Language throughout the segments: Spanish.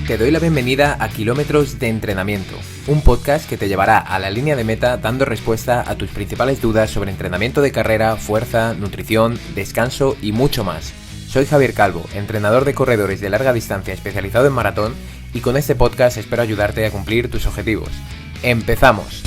Te doy la bienvenida a Kilómetros de Entrenamiento, un podcast que te llevará a la línea de meta dando respuesta a tus principales dudas sobre entrenamiento de carrera, fuerza, nutrición, descanso y mucho más. Soy Javier Calvo, entrenador de corredores de larga distancia especializado en maratón, y con este podcast espero ayudarte a cumplir tus objetivos. ¡Empezamos!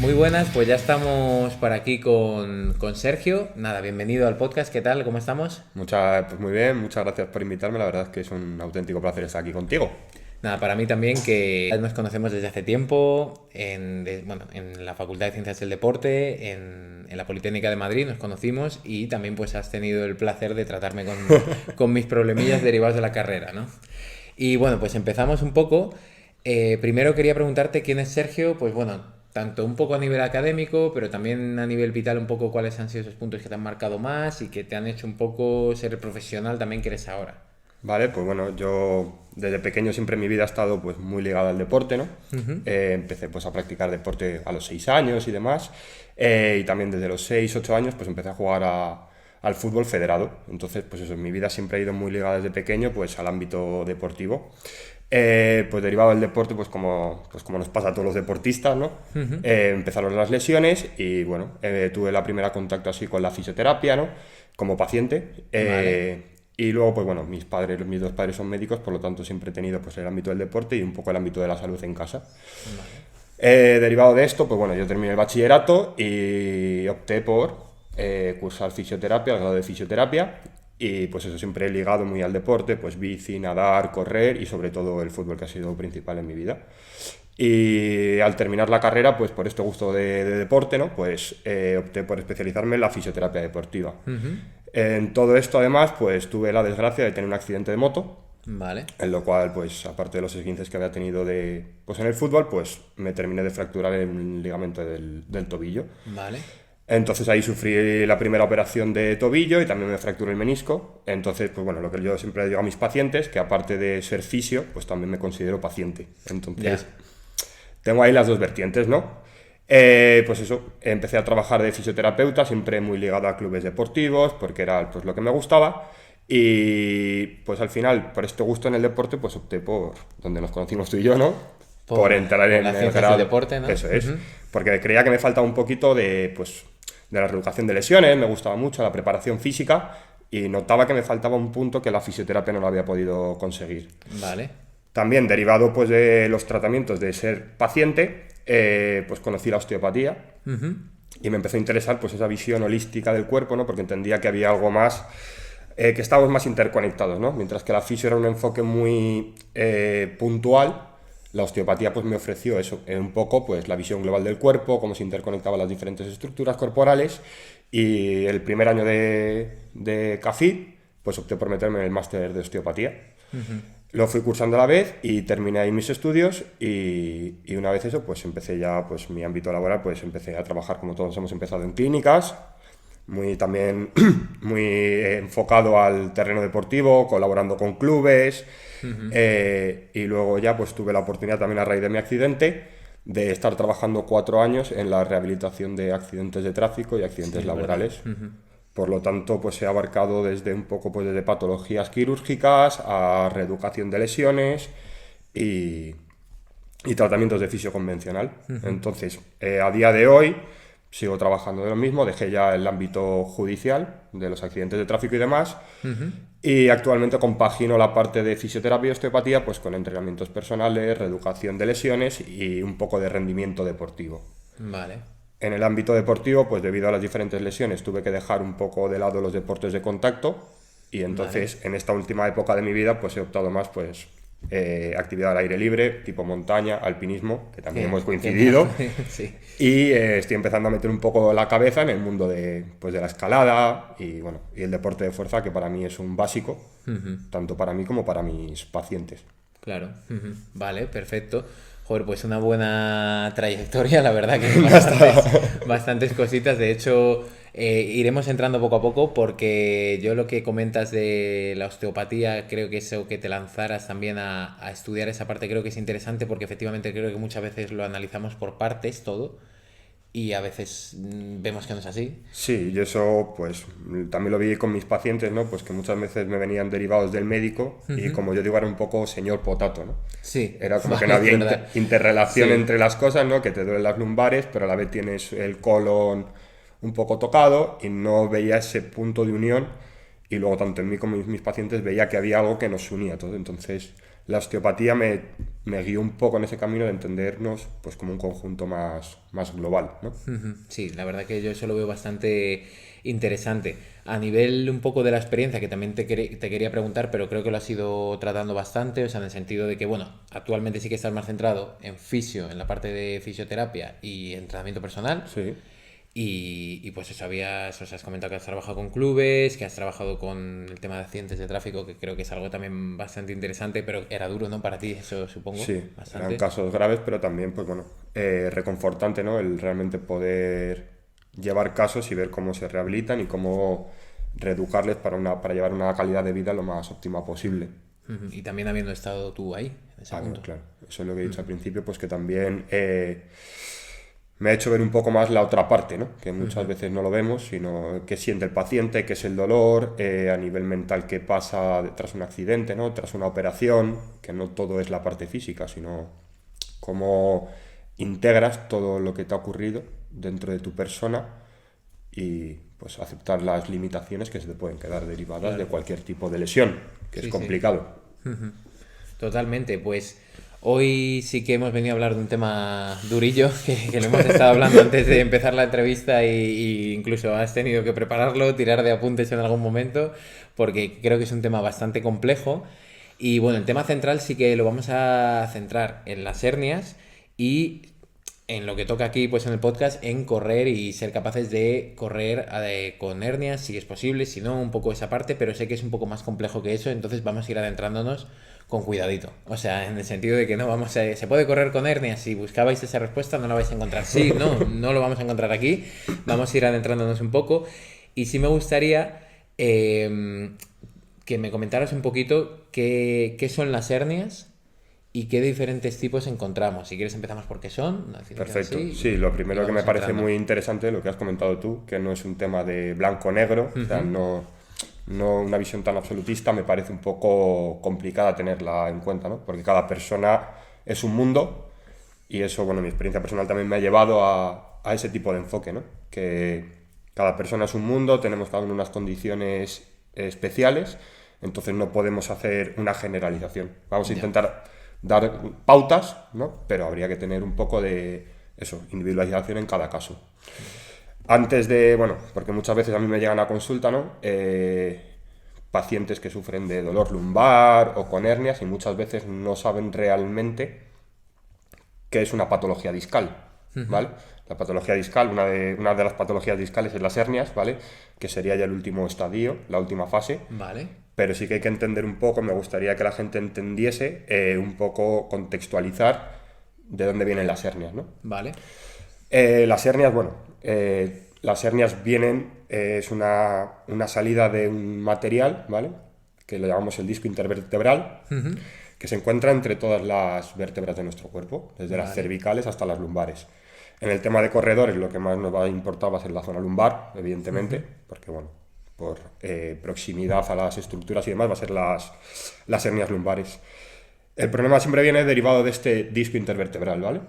Muy buenas, pues ya estamos por aquí con Sergio. Nada, bienvenido al podcast, ¿qué tal? ¿Cómo estamos? Pues muy bien, muchas gracias por invitarme, la verdad es que es un auténtico placer estar aquí contigo. Nada, para mí también, que nos conocemos desde hace tiempo, en la Facultad de Ciencias del Deporte, en la Politécnica de Madrid nos conocimos, y también pues has tenido el placer de tratarme con mis problemillas derivados de la carrera, ¿no? Y bueno, pues empezamos un poco. Primero quería preguntarte quién es Sergio, pues bueno, tanto un poco a nivel académico, pero también a nivel vital, un poco cuáles han sido esos puntos que te han marcado más y que te han hecho un poco ser el profesional también que eres ahora. Vale, pues bueno, yo desde pequeño siempre en mi vida he estado pues muy ligado al deporte, ¿no? Empecé pues a practicar deporte a los 6 años y demás, y también desde los 6, 8 años pues empecé a jugar al fútbol federado. Entonces pues eso, en mi vida siempre ha ido muy ligada desde pequeño pues al ámbito deportivo. Pues derivado del deporte, pues como nos pasa a todos los deportistas, ¿no? Empezaron las lesiones y bueno, tuve la primera contacto así con la fisioterapia, ¿no? Como paciente. Vale. Y luego, pues bueno, mis dos padres son médicos, por lo tanto siempre he tenido pues el ámbito del deporte y un poco el ámbito de la salud en casa. Derivado de esto, pues bueno, yo terminé el bachillerato y opté por cursar fisioterapia, el grado de fisioterapia. Y pues eso, siempre he ligado muy al deporte, pues bici, nadar, correr y sobre todo el fútbol, que ha sido principal en mi vida. Y al terminar la carrera, pues por este gusto de deporte, ¿no? Pues opté por especializarme en la fisioterapia deportiva. En todo esto, además, pues tuve la desgracia de tener un accidente de moto. Vale. En lo cual, pues aparte de los esguinces que había tenido pues en el fútbol, pues me terminé de fracturar el ligamento del tobillo. Vale. Entonces ahí sufrí la primera operación de tobillo y también me fracturé el menisco. Entonces, pues bueno, lo que yo siempre digo a mis pacientes, que aparte de ser fisio, pues también me considero paciente. Entonces, tengo ahí las dos vertientes, ¿no? Pues eso, empecé a trabajar de fisioterapeuta, siempre muy ligado a clubes deportivos, porque era pues lo que me gustaba. Y pues al final, por este gusto en el deporte, pues opté por donde nos conocimos tú y yo, ¿no? Por entrar en el grado. Del deporte, ¿no? Eso es. Porque creía que me faltaba un poquito de la reeducación de lesiones, me gustaba mucho la preparación física y notaba que me faltaba un punto que la fisioterapia no lo había podido conseguir. Vale. También derivado pues de los tratamientos de ser paciente, pues conocí la osteopatía y me empezó a interesar pues esa visión holística del cuerpo, ¿no? Porque entendía que había algo más, que estábamos más interconectados, ¿no? Mientras que la fisio era un enfoque muy puntual. La osteopatía pues me ofreció eso, un poco pues la visión global del cuerpo, cómo se interconectaban las diferentes estructuras corporales, y el primer año de CAFID pues opté por meterme en el máster de osteopatía. Lo fui cursando a la vez y terminé ahí mis estudios y una vez eso pues empecé ya pues mi ámbito laboral, pues empecé a trabajar como todos hemos empezado en clínicas, también muy enfocado al terreno deportivo, colaborando con clubes. Y luego ya pues tuve la oportunidad también a raíz de mi accidente de estar trabajando 4 años en la rehabilitación de accidentes de tráfico y accidentes laborales. Por lo tanto, pues he abarcado desde un poco pues desde patologías quirúrgicas a reeducación de lesiones y tratamientos de fisio convencional. Entonces, a día de hoy sigo trabajando de lo mismo, dejé ya el ámbito judicial de los accidentes de tráfico y demás, y actualmente compagino la parte de fisioterapia y osteopatía pues con entrenamientos personales, reeducación de lesiones y un poco de rendimiento deportivo. Vale. En el ámbito deportivo, pues debido a las diferentes lesiones tuve que dejar un poco de lado los deportes de contacto y entonces en esta última época de mi vida pues he optado más pues actividad al aire libre, tipo montaña, alpinismo, que también hemos coincidido. Sí. Y estoy empezando a meter un poco la cabeza en el mundo de la escalada y el deporte de fuerza, que para mí es un básico, tanto para mí como para mis pacientes. Claro. Vale, perfecto. Joder, pues una buena trayectoria, la verdad que bastantes cositas. De hecho, iremos entrando poco a poco, porque yo lo que comentas de la osteopatía, creo que eso, que te lanzaras también a estudiar esa parte, creo que es interesante, porque efectivamente creo que muchas veces lo analizamos por partes todo. y a veces vemos que no es así. Sí, y eso pues también lo vi con mis pacientes, ¿no? Pues que muchas veces me venían derivados del médico y como yo digo era un poco señor potato, ¿no? Sí, Era como que vale, no es había verdad. interrelación Sí. entre las cosas, ¿no? Que te duelen las lumbares, pero a la vez tienes el colon un poco tocado y no veía ese punto de unión. Y luego tanto en mí como en mis pacientes veía que había algo que nos unía todo. Entonces la osteopatía me guió un poco en ese camino de entendernos pues como un conjunto más global, ¿no? Ujú. Sí, la verdad que yo eso lo veo bastante interesante. A nivel un poco de la experiencia, que también te quería preguntar, pero creo que lo has ido tratando bastante, o sea, en el sentido de que, bueno, actualmente sí que estás más centrado en fisio, en la parte de fisioterapia y entrenamiento personal. Sí. Y pues eso, o sea, has comentado que has trabajado con clubes, que has trabajado con el tema de accidentes de tráfico, que creo que es algo también bastante interesante, pero era duro, ¿no? Para ti, eso supongo, Sí, eran bastante. casos graves, pero también, pues bueno, reconfortante, ¿no? El realmente poder llevar casos y ver cómo se rehabilitan y cómo reeducarles para llevar una calidad de vida lo más óptima posible. Ujú. Y también habiendo estado tú ahí, en ese Claro, punto. claro. Eso es lo que he dicho al principio, pues que también me ha hecho ver un poco más la otra parte, ¿no? Que muchas veces no lo vemos, sino qué siente el paciente, qué es el dolor, a nivel mental qué pasa tras un accidente, ¿no? Tras una operación, que no todo es la parte física, sino cómo integras todo lo que te ha ocurrido dentro de tu persona y pues aceptar las limitaciones que se te pueden quedar derivadas de Claro. cualquier tipo de lesión, que es Sí, sí. complicado. Totalmente, pues hoy sí que hemos venido a hablar de un tema durillo, que lo hemos estado hablando antes de empezar la entrevista y incluso has tenido que prepararlo, tirar de apuntes en algún momento, porque creo que es un tema bastante complejo. Y bueno, el tema central sí que lo vamos a centrar en las hernias y en lo que toca aquí, pues en el podcast, en correr y ser capaces de correr con hernias, si es posible, si no, un poco esa parte, pero sé que es un poco más complejo que eso, entonces vamos a ir adentrándonos con cuidadito. O sea, en el sentido de que no vamos a... ¿Se puede correr con hernias? Si buscabais esa respuesta, no la vais a encontrar. Sí, no, no lo vamos a encontrar aquí. Vamos a ir adentrándonos un poco. Y sí me gustaría que me comentaras un poquito qué son las hernias y qué diferentes tipos encontramos. Si quieres empezamos por qué son, una definición Perfecto. así, Sí, lo y primero que me vamos parece entrando. muy interesante, lo que has comentado tú, que no es un tema de blanco-negro, o sea, no una visión tan absolutista, me parece un poco complicada tenerla en cuenta, ¿no? Porque cada persona es un mundo y eso, bueno, mi experiencia personal también me ha llevado a ese tipo de enfoque, ¿no? Que cada persona es un mundo, tenemos cada uno unas condiciones especiales, entonces no podemos hacer una generalización. Vamos a Ya. intentar dar pautas, ¿no? Pero habría que tener un poco de eso, individualización en cada caso. Antes de, bueno, porque muchas veces a mí me llegan a consulta, ¿no? Pacientes que sufren de dolor lumbar o con hernias y muchas veces no saben realmente qué es una patología discal, ¿vale? La patología discal, una de las patologías discales es las hernias, ¿vale? Que sería ya el último estadio, la última fase. Vale. Pero sí que hay que entender un poco, me gustaría que la gente entendiese un poco, contextualizar de dónde vienen las hernias, ¿no? Vale. Las hernias, bueno, las hernias vienen, es una salida de un material, ¿vale? Que lo llamamos el disco intervertebral, que se encuentra entre todas las vértebras de nuestro cuerpo, desde las Vale. cervicales hasta las lumbares. En el tema de corredores, lo que más nos va a importar va a ser la zona lumbar, evidentemente, porque, bueno, por proximidad a las estructuras y demás, va a ser las hernias lumbares. El problema siempre viene derivado de este disco intervertebral, ¿vale?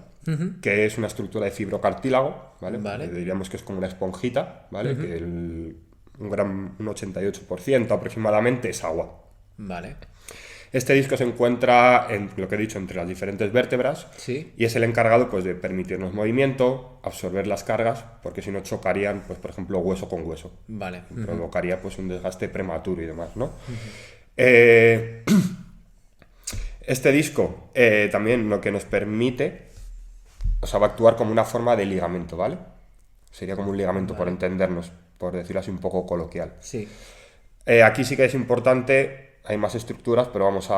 Que es una estructura de fibrocartílago, ¿vale? Vale. Diríamos que es como una esponjita, ¿vale? Que un 88% aproximadamente es agua. Vale. Este disco se encuentra, en lo que he dicho, entre las diferentes vértebras Sí. y es el encargado pues, de permitirnos movimiento, absorber las cargas, porque si no chocarían, pues, por ejemplo, hueso con hueso. Vale. Provocaría pues, un desgaste prematuro y demás, ¿no? Este disco también lo que nos permite, o sea, va a actuar como una forma de ligamento, ¿vale? Sería como un ligamento, por entendernos, por decirlo así un poco coloquial. Sí. Aquí sí que es importante, hay más estructuras, pero vamos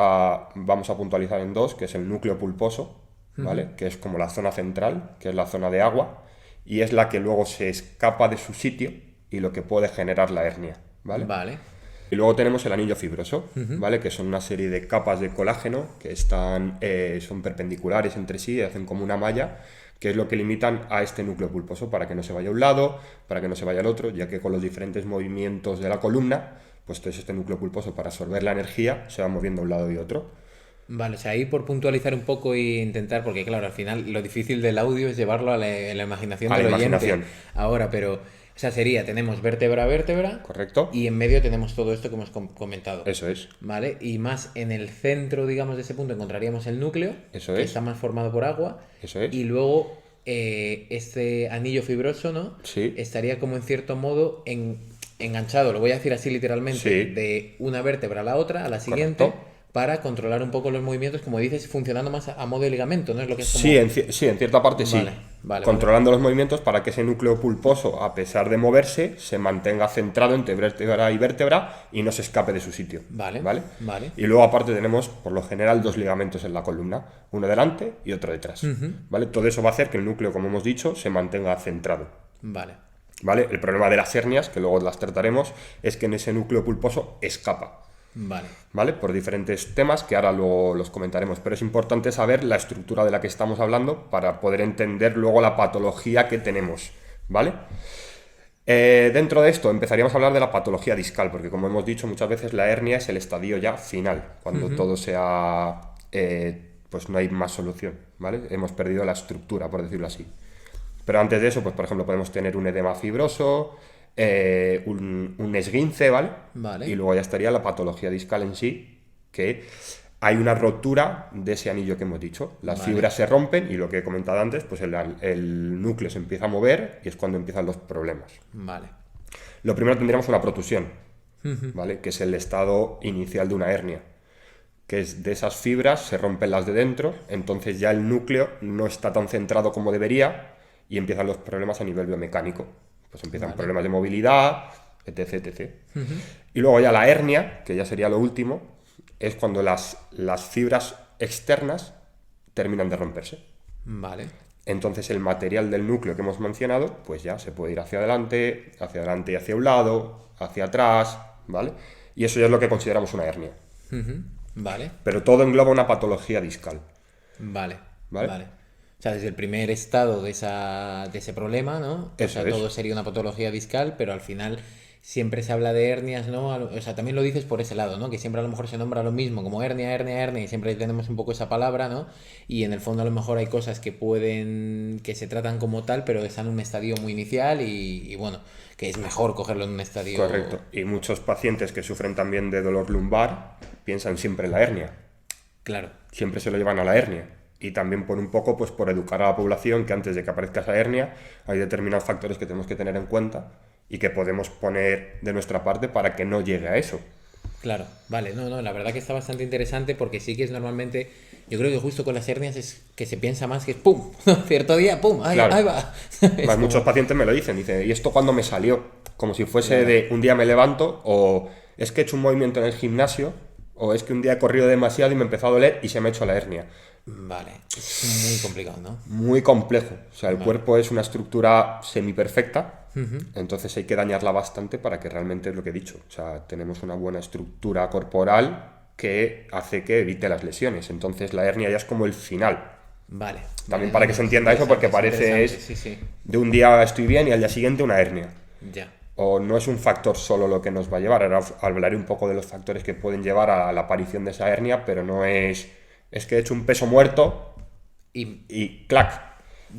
a puntualizar en dos, que es el núcleo pulposo, ¿vale? Que es como la zona central, que es la zona de agua, y es la que luego se escapa de su sitio y lo que puede generar la hernia, ¿vale? Vale. Y luego tenemos el anillo fibroso, ¿vale? Que son una serie de capas de colágeno que son perpendiculares entre sí y hacen como una malla que es lo que limitan a este núcleo pulposo para que no se vaya a un lado, para que no se vaya al otro, ya que con los diferentes movimientos de la columna, pues entonces este núcleo pulposo para absorber la energía se va moviendo a un lado y otro. Vale, o sea, ahí por puntualizar un poco e intentar, porque claro, al final lo difícil del audio es llevarlo a la imaginación del oyente. Ahora, pero, o sea, sería, tenemos vértebra a vértebra. Correcto. Y en medio tenemos todo esto que hemos comentado. Eso es. Vale, y más en el centro, digamos, de ese punto encontraríamos el núcleo. Eso que es. está más formado por agua. Eso es. Y luego este anillo fibroso, ¿no? Sí. Estaría como en cierto modo enganchado, lo voy a decir así literalmente, Sí. de una vértebra a la otra, a la siguiente. Correcto. Para controlar un poco los movimientos, como dices, funcionando más a modo de ligamento, ¿no? Es lo que es como... Sí, en cierta parte sí. Vale, controlando los movimientos para que ese núcleo pulposo, a pesar de moverse, se mantenga centrado entre vértebra y vértebra y no se escape de su sitio. Vale. Y luego aparte tenemos, por lo general, 2 ligamentos en la columna, uno delante y otro detrás. ¿Vale? Todo eso va a hacer que el núcleo, como hemos dicho, se mantenga centrado. Vale. El problema de las hernias, que luego las trataremos, es que en ese núcleo pulposo escapa. Vale. Por diferentes temas que ahora los comentaremos, pero es importante saber la estructura de la que estamos hablando para poder entender luego la patología que tenemos, ¿vale? Dentro de esto empezaríamos a hablar de la patología discal, porque como hemos dicho muchas veces la hernia es el estadio ya final, cuando todo sea, pues no hay más solución, ¿vale? Hemos perdido la estructura, por decirlo así. Pero antes de eso, pues por ejemplo podemos tener un edema fibroso, un esguince, ¿vale? Y luego ya estaría la patología discal en sí, que hay una rotura de ese anillo que hemos dicho. Las fibras se rompen y lo que he comentado antes, pues el núcleo se empieza a mover y es cuando empiezan los problemas. Lo primero tendríamos una protusión, ¿vale? Que es el estado inicial de una hernia, que es de esas fibras se rompen las de dentro, entonces ya el núcleo no está tan centrado como debería y empiezan los problemas a nivel biomecánico. Pues empiezan problemas de movilidad, etc. Y luego ya la hernia, que ya sería lo último, es cuando las fibras externas terminan de romperse. Entonces el material del núcleo que hemos mencionado, pues ya se puede ir hacia adelante y hacia un lado, hacia atrás, ¿vale? Y eso ya es lo que consideramos una hernia. Pero todo engloba una patología discal. ¿Vale? O sea, desde el primer estado de ese problema, ¿no? Todo sería una patología discal, pero al final siempre se habla de hernias, ¿no? O sea, también lo dices por ese lado, ¿no? Que siempre a lo mejor se nombra lo mismo, como hernia, y siempre tenemos un poco esa palabra, ¿no? Y en el fondo a lo mejor hay cosas que se tratan como tal, pero están en un estadio muy inicial y bueno, que es mejor cogerlo en un estadio... Correcto. Y muchos pacientes que sufren también de dolor lumbar piensan siempre en la hernia. Claro. Siempre se lo llevan a la hernia. Y también por un poco, pues por educar a la población que antes de que aparezca esa hernia hay determinados factores que tenemos que tener en cuenta y que podemos poner de nuestra parte para que no llegue a eso. Claro, vale, no, la verdad que está bastante interesante porque sí que es normalmente, yo creo que justo con las hernias es que se piensa más que es ¡pum! Cierto día, ¡pum! ¡Ahí va! Muchos pacientes me lo dicen, ¿y esto cuándo me salió? Como si fuese de un día me levanto o es que he hecho un movimiento en el gimnasio o es que un día he corrido demasiado y me empezó a doler y se me ha hecho la hernia. Vale, es muy complicado, ¿no? Muy complejo. O sea, el cuerpo es una estructura semiperfecta, entonces hay que dañarla bastante para que realmente es lo que he dicho. O sea, tenemos una buena estructura corporal que hace que evite las lesiones. Entonces la hernia ya es como el final. También para que se entienda eso, porque parece de un día estoy bien y al día siguiente una hernia. O no es un factor solo lo que nos va a llevar. Ahora hablaré un poco de los factores que pueden llevar a la aparición de esa hernia, pero no es que he hecho un peso muerto y ¡clac!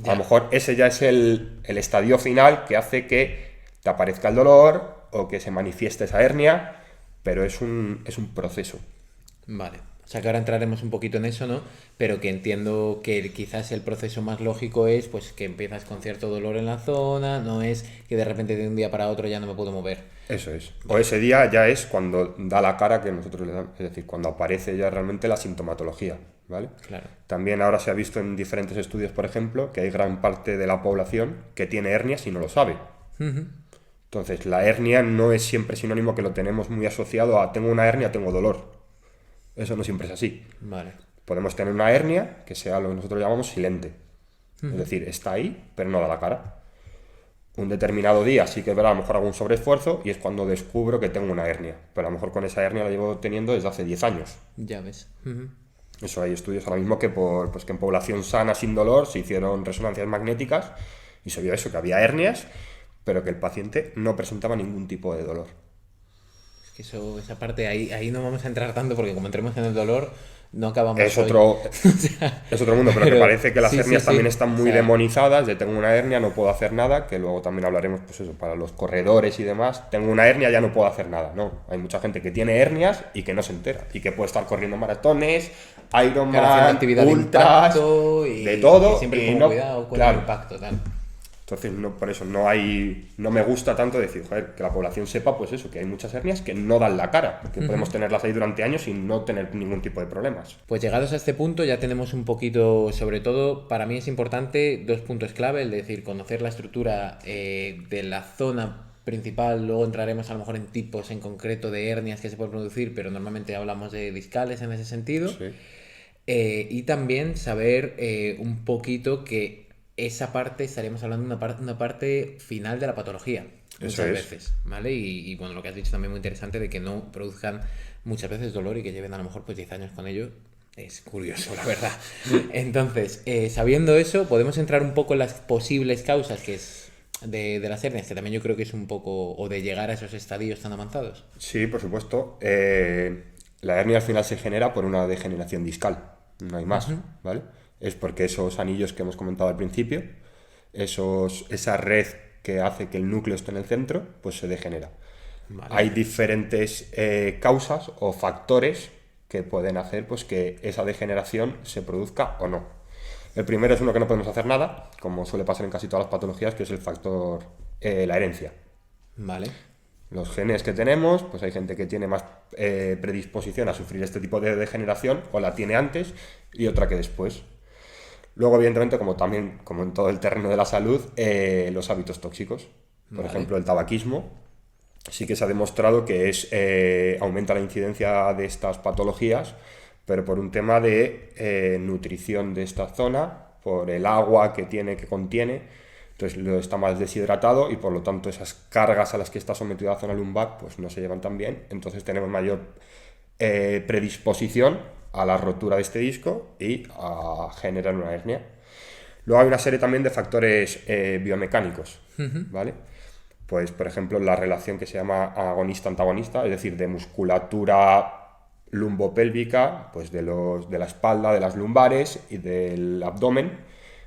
A lo mejor ese ya es el estadio final que hace que te aparezca el dolor o que se manifieste esa hernia, pero es un proceso. Vale. O sea que ahora entraremos un poquito en eso, ¿no? Pero que entiendo que quizás el proceso más lógico es pues que empiezas con cierto dolor en la zona, no es que de repente de un día para otro ya no me puedo mover. Eso es. O ese día ya es cuando da la cara que nosotros le damos, es decir, cuando aparece ya realmente la sintomatología, ¿vale? Claro. También ahora se ha visto en diferentes estudios, por ejemplo, que hay gran parte de la población que tiene hernias y no lo sabe. Entonces, la hernia no es siempre sinónimo que lo tenemos muy asociado a tengo una hernia, tengo dolor. Eso no siempre es así. Podemos tener una hernia que sea lo que nosotros llamamos silente. Es decir, está ahí, pero no da la cara. Un determinado día sí que verá, a lo mejor hago un sobreesfuerzo y es cuando descubro que tengo una hernia. Pero a lo mejor con esa hernia la llevo teniendo desde hace 10 años. Ya ves. Eso hay estudios ahora mismo que, pues que en población sana sin dolor se hicieron resonancias magnéticas y se vio eso, que había hernias, pero que el paciente no presentaba ningún tipo de dolor. Es que esa parte, ahí no vamos a entrar tanto porque como entremos en el dolor, no acabamos Es hoy. otro, O sea, es otro mundo, pero que parece que las sí, hernias sí, también sí. están O muy sea, demonizadas, de tengo una hernia, no puedo hacer nada, que luego también hablaremos, pues eso, para los corredores y demás, tengo una hernia, ya no puedo hacer nada. No, hay mucha gente que tiene hernias y que no se entera, y que puede estar corriendo maratones, claro, haciendo Ironman, actividad de ultras, impacto de y todo, siempre y con no, cuidado con el claro. impacto, tal. Entonces, no, por eso no me gusta tanto decir, joder, que la población sepa, pues eso, que hay muchas hernias que no dan la cara, que podemos tenerlas ahí durante años y no tener ningún tipo de problemas. Pues llegados a este punto ya tenemos un poquito, sobre todo, para mí es importante dos puntos clave, es decir, conocer la estructura de la zona principal, luego entraremos a lo mejor en tipos en concreto de hernias que se pueden producir, pero normalmente hablamos de discales en ese sentido. Sí, Y también saber un poquito que esa parte, estaríamos hablando de una parte final de la patología, eso muchas es. veces, ¿vale? Y bueno, lo que has dicho también muy interesante de que no produzcan muchas veces dolor y que lleven a lo mejor pues 10 años con ello, es curioso, la verdad. Entonces, sabiendo eso, podemos entrar un poco en las posibles causas que es de las hernias, que también yo creo que es un poco, o de llegar a esos estadios tan avanzados. Sí, por supuesto. La hernia al final se genera por una degeneración discal, no hay más, ¿vale? Es porque esos anillos que hemos comentado al principio, esa red que hace que el núcleo esté en el centro, pues se degenera. Vale. Hay diferentes causas o factores que pueden hacer pues, que esa degeneración se produzca o no. El primero es uno que no podemos hacer nada, como suele pasar en casi todas las patologías, que es el factor, la herencia. Vale. Los genes que tenemos, pues hay gente que tiene más predisposición a sufrir este tipo de degeneración, o la tiene antes y otra que después. Luego, evidentemente, como en todo el terreno de la salud, los hábitos tóxicos. Por ejemplo, el tabaquismo. Sí que se ha demostrado que aumenta la incidencia de estas patologías, pero por un tema de nutrición de esta zona, por el agua que contiene, entonces está más deshidratado y por lo tanto esas cargas a las que está sometida la zona lumbar pues no se llevan tan bien, entonces tenemos mayor predisposición a la rotura de este disco y a generar una hernia. Luego hay una serie también de factores biomecánicos, ¿vale? Pues, por ejemplo, la relación que se llama agonista-antagonista, es decir, de musculatura lumbopélvica, pues de la espalda, de las lumbares y del abdomen,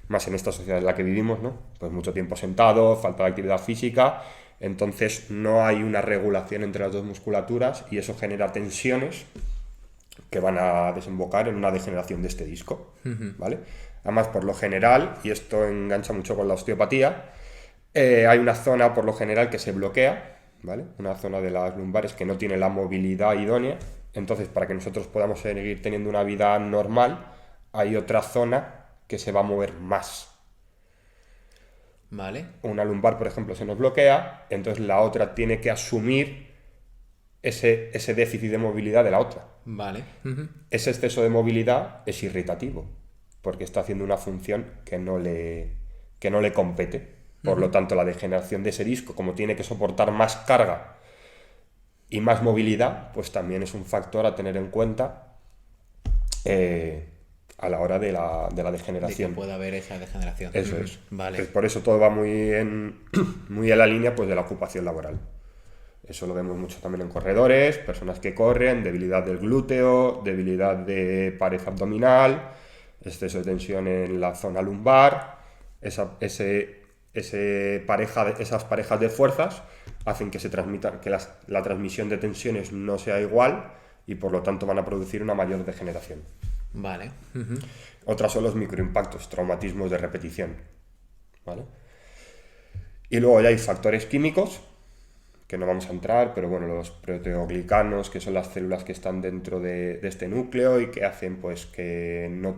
más en esta sociedad en la que vivimos, ¿no? Pues mucho tiempo sentado, falta de actividad física, entonces no hay una regulación entre las dos musculaturas y eso genera tensiones que van a desembocar en una degeneración de este disco, ¿vale? Además, por lo general, y esto engancha mucho con la osteopatía, hay una zona por lo general que se bloquea, ¿vale? Una zona de las lumbares que no tiene la movilidad idónea. Entonces, para que nosotros podamos seguir teniendo una vida normal, hay otra zona que se va a mover más. Vale. Una lumbar, por ejemplo, se nos bloquea, entonces la otra tiene que asumir ese déficit de movilidad de la otra. Vale. Ese exceso de movilidad es irritativo, porque está haciendo una función que no le compete. Por lo tanto, la degeneración de ese disco, como tiene que soportar más carga y más movilidad, pues también es un factor a tener en cuenta a la hora de la De degeneración. que pueda haber esa degeneración. Eso es. Vale. Pues por eso todo va muy en la línea pues, de la ocupación laboral. Eso lo vemos mucho también en corredores, personas que corren, debilidad del glúteo, debilidad de pared abdominal, exceso de tensión en la zona lumbar, esas parejas de fuerzas hacen que la transmisión de tensiones no sea igual y por lo tanto van a producir una mayor degeneración. Vale. Otras son los microimpactos, traumatismos de repetición, ¿vale? Y luego ya hay factores químicos que no vamos a entrar, pero bueno, los proteoglicanos, que son las células que están dentro de este núcleo y que hacen pues que no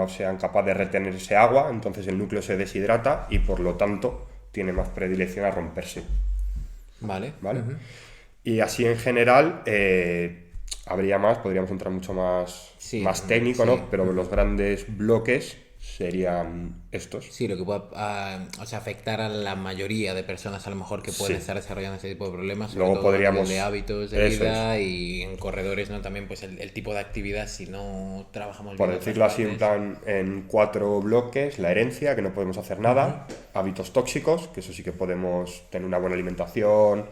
sean capaces de retener ese agua, entonces el núcleo se deshidrata y por lo tanto tiene más predilección a romperse. Vale. ¿Vale? Y así en general habría podríamos entrar mucho más técnico, sí. ¿no? Pero los grandes bloques serían estos. Sí, lo que puede o sea, afectar a la mayoría de personas a lo mejor que pueden Sí. estar desarrollando este tipo de problemas, sobre Luego todo a nivel podríamos... de hábitos de Eso es. vida y en corredores, ¿no? También pues el tipo de actividad, si no trabajamos Por bien otras decirlo así, en partes. plan, en 4 bloques: la herencia, que no podemos hacer nada; hábitos tóxicos, que eso sí que podemos tener una buena alimentación,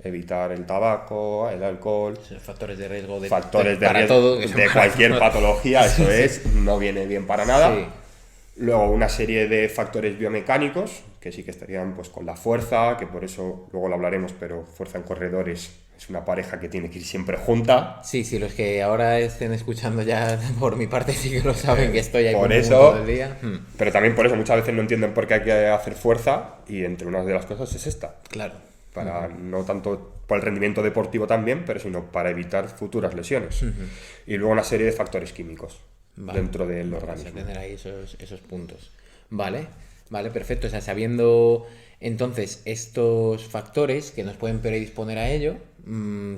evitar el tabaco, el alcohol, Factores de riesgo factores de para riesgo todo, que son de para cualquier todo. patología, eso Sí, es, no viene bien para sí, nada. Luego una serie de factores biomecánicos, que sí que estarían pues con la fuerza, que por eso luego lo hablaremos, pero fuerza en corredores es una pareja que tiene que ir siempre junta. sí, sí, los que ahora estén escuchando ya por mi parte sí que lo saben, que estoy ahí Por pum, pum, todo el eso, día. pero también por eso muchas veces no entienden por qué hay que hacer fuerza, y entre unas de las cosas es esta. Claro. Para no tanto por el rendimiento deportivo también, pero sino para evitar futuras lesiones. Y luego una serie de factores químicos Vale. dentro del Vamos a organismo. tener ahí esos puntos. Vale, vale, perfecto. O sea, sabiendo entonces estos factores que nos pueden predisponer a ello,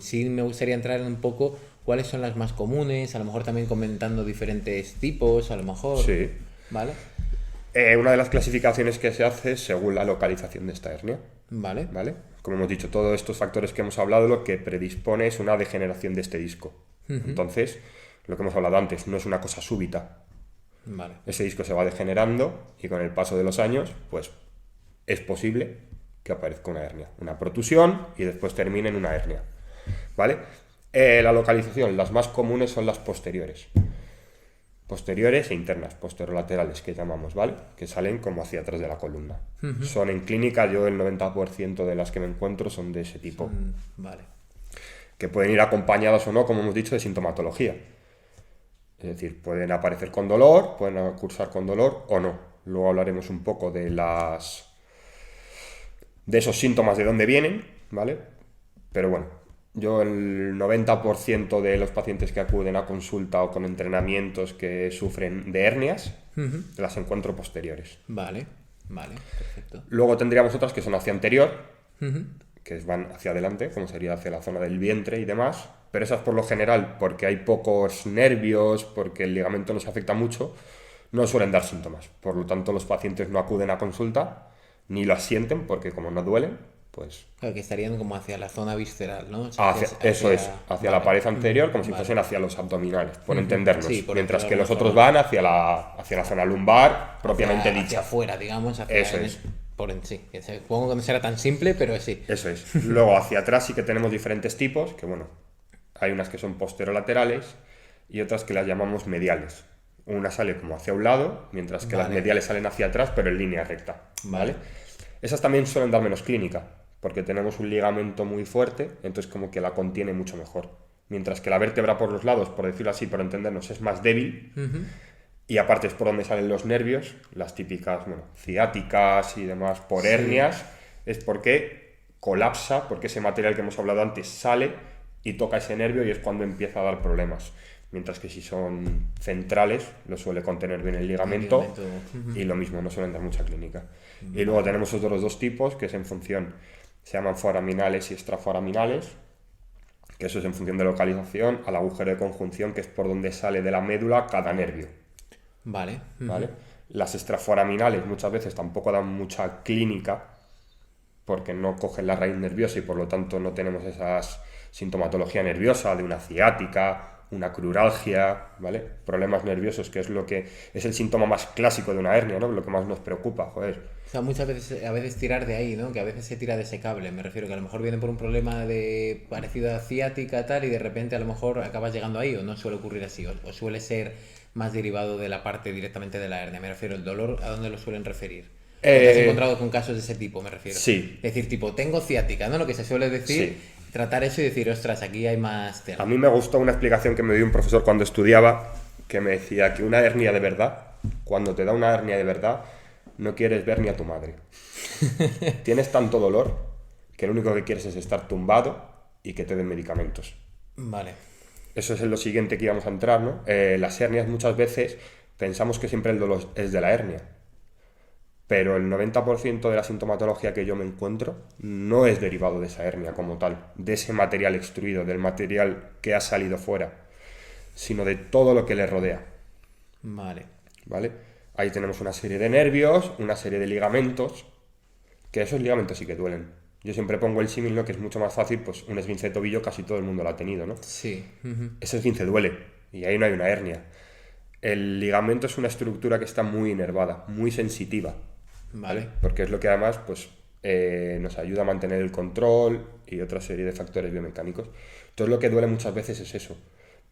sí me gustaría entrar en un poco cuáles son las más comunes, a lo mejor también comentando diferentes tipos, a lo mejor. Sí. Vale, Una de las clasificaciones que se hace es según la localización de esta hernia. vale, ¿Vale? Como hemos dicho, todos estos factores que hemos hablado lo que predispone es una degeneración de este disco. Entonces, lo que hemos hablado antes, no es una cosa súbita. vale. Ese disco se va degenerando y con el paso de los años, pues es posible que aparezca una hernia, una protusión, y después termine en una hernia. ¿Vale? La localización, las más comunes son las posteriores. Posteriores e internas, posterolaterales, que llamamos, ¿vale? Que salen como hacia atrás de la columna. Son en clínica, yo el 90% de las que me encuentro son de ese tipo. Vale. Que pueden ir acompañadas o no, como hemos dicho, de sintomatología. Es decir, pueden aparecer con dolor, pueden cursar con dolor o no. Luego hablaremos un poco de esos síntomas, de dónde vienen, ¿vale? Pero bueno, yo el 90% de los pacientes que acuden a consulta o con entrenamientos que sufren de hernias, las encuentro posteriores. Vale, vale, perfecto. Luego tendríamos otras que son hacia anterior, que van hacia adelante, como sería hacia la zona del vientre y demás, pero esas por lo general, porque hay pocos nervios, porque el ligamento no se afecta mucho, no suelen dar síntomas. Por lo tanto, los pacientes no acuden a consulta, ni las sienten, porque como no duelen, pues... Claro, que estarían como hacia la zona visceral, ¿no? O sea, Eso es, hacia la vale. pared anterior, como si Vale. fuesen hacia los abdominales, por entendernos. Sí, por Mientras decirlo que de los alguna otros forma. van hacia la zona lumbar, propiamente hacia dicha. afuera, digamos, hacia Eso es. por en sí. Supongo que no será tan simple, pero sí. Eso es. Luego hacia atrás sí que tenemos diferentes tipos, que bueno, hay unas que son posterolaterales y otras que las llamamos mediales. Una sale como hacia un lado, mientras que las Vale. mediales salen hacia atrás, pero en línea recta. Vale. ¿Vale? Esas también suelen dar menos clínica, porque tenemos un ligamento muy fuerte, entonces como que la contiene mucho mejor. Mientras que la vértebra por los lados, por decirlo así, por entendernos, es más débil. Y aparte es por donde salen los nervios, las típicas, bueno, ciáticas y demás, por hernias, es porque colapsa, porque ese material que hemos hablado antes sale y toca ese nervio y es cuando empieza a dar problemas. Mientras que si son centrales, lo suele contener bien el ligamento, y lo mismo, no suelen dar mucha clínica. Y luego tenemos otros dos tipos, que es en función, se llaman foraminales y extraforaminales, que eso es en función de localización, al agujero de conjunción, que es por donde sale de la médula cada nervio. Vale. ¿Vale? Las extraforaminales muchas veces tampoco dan mucha clínica porque no cogen la raíz nerviosa y por lo tanto no tenemos esa sintomatología nerviosa de una ciática, una cruralgia, ¿vale? Problemas nerviosos, que es lo que es el síntoma más clásico de una hernia, ¿no? Lo que más nos preocupa, joder. O sea, muchas veces, a veces tirar de ahí, ¿no? Que a veces se tira de ese cable. Me refiero que a lo mejor viene por un problema de parecido a ciática tal y de repente a lo mejor acabas llegando ahí, o no suele ocurrir así, o suele ser más derivado de la parte directamente de la hernia. Me refiero, el dolor, ¿a dónde lo suelen referir? ¿Te has encontrado con casos de ese tipo, me refiero? Sí. Decir, tipo, tengo ciática, ¿no? Lo que se suele decir, Sí. tratar eso y decir, ostras, aquí hay más tela. A mí me gustó una explicación que me dio un profesor cuando estudiaba, que me decía que una hernia de verdad, cuando te da una hernia de verdad, no quieres ver ni a tu madre. Tienes tanto dolor que lo único que quieres es estar tumbado y que te den medicamentos. Vale. Eso es en lo siguiente que íbamos a entrar, ¿no? Las hernias muchas veces pensamos que siempre el dolor es de la hernia, pero el 90% de la sintomatología que yo me encuentro no es derivado de esa hernia como tal, de ese material extruido, del material que ha salido fuera, sino de todo lo que le rodea. Vale. ¿Vale? Ahí tenemos una serie de nervios, una serie de ligamentos, que esos ligamentos sí que duelen. Yo siempre pongo el símil, ¿no? Que es mucho más fácil, pues un esguince de tobillo casi todo el mundo lo ha tenido, ¿no? Sí. Ese esguince duele y ahí no hay una hernia. El ligamento es una estructura que está muy inervada, muy sensitiva, Vale. porque es lo que además pues, nos ayuda a mantener el control y otra serie de factores biomecánicos. Entonces lo que duele muchas veces es eso,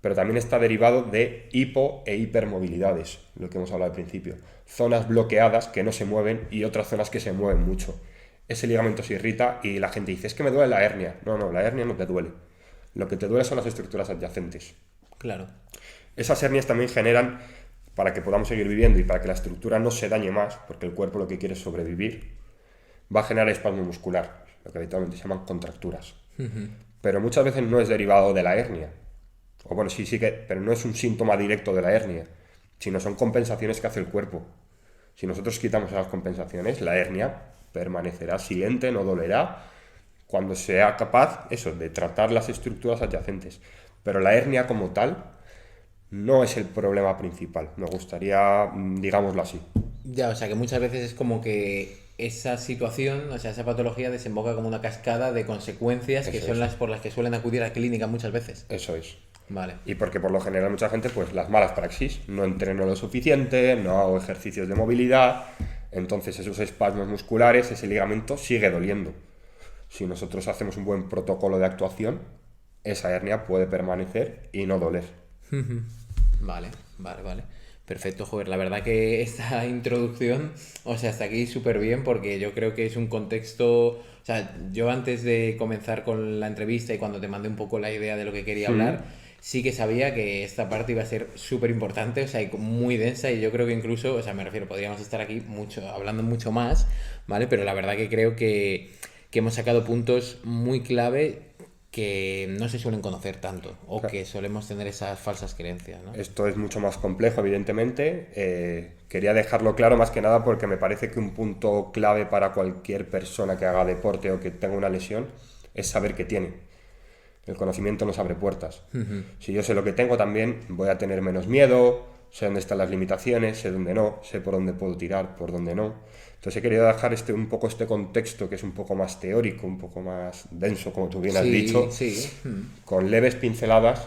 pero también está derivado de hipo e hipermovilidades, lo que hemos hablado al principio. Zonas bloqueadas que no se mueven y otras zonas que se mueven mucho. Ese ligamento se irrita y la gente dice, es que me duele la hernia. No, la hernia no te duele. Lo que te duele son las estructuras adyacentes. Claro. Esas hernias también generan, para que podamos seguir viviendo y para que la estructura no se dañe más, porque el cuerpo lo que quiere es sobrevivir, va a generar espasmo muscular, lo que habitualmente se llaman contracturas. Pero muchas veces no es derivado de la hernia. O bueno, sí que, pero no es un síntoma directo de la hernia, sino son compensaciones que hace el cuerpo. Si nosotros quitamos esas compensaciones, la hernia permanecerá silente, no dolerá, cuando sea capaz, eso, de tratar las estructuras adyacentes. Pero la hernia como tal no es el problema principal. Me gustaría, digámoslo así. Ya, o sea que muchas veces es como que esa situación, o sea, esa patología desemboca como una cascada de consecuencias que Eso son es. las por las que suelen acudir a la clínica muchas veces. Eso es. Vale. Y porque por lo general mucha gente, pues las malas praxis, no entreno lo suficiente, no hago ejercicios de movilidad, entonces esos espasmos musculares, ese ligamento sigue doliendo. Si nosotros hacemos un buen protocolo de actuación, esa hernia puede permanecer y no doler. Vale. Perfecto, joder. La verdad que esta introducción, o sea, hasta aquí súper bien porque yo creo que es un contexto... O sea, yo antes de comenzar con la entrevista y cuando te mandé un poco la idea de lo que quería hablar, sí que sabía que esta parte iba a ser súper importante, o sea, y muy densa y yo creo que incluso, o sea, me refiero, podríamos estar aquí hablando mucho más, ¿vale? Pero la verdad que creo que hemos sacado puntos muy clave que no se suelen conocer tanto o Claro. que solemos tener esas falsas creencias, ¿no? Esto es mucho más complejo, evidentemente. Quería dejarlo claro más que nada porque me parece que un punto clave para cualquier persona que haga deporte o que tenga una lesión es saber qué tiene. El conocimiento nos abre puertas. Si yo sé lo que tengo también, voy a tener menos miedo, sé dónde están las limitaciones, sé dónde no, sé por dónde puedo tirar, por dónde no. Entonces he querido dejar un poco este contexto que es un poco más teórico, un poco más denso, como tú bien has dicho, Sí. con leves pinceladas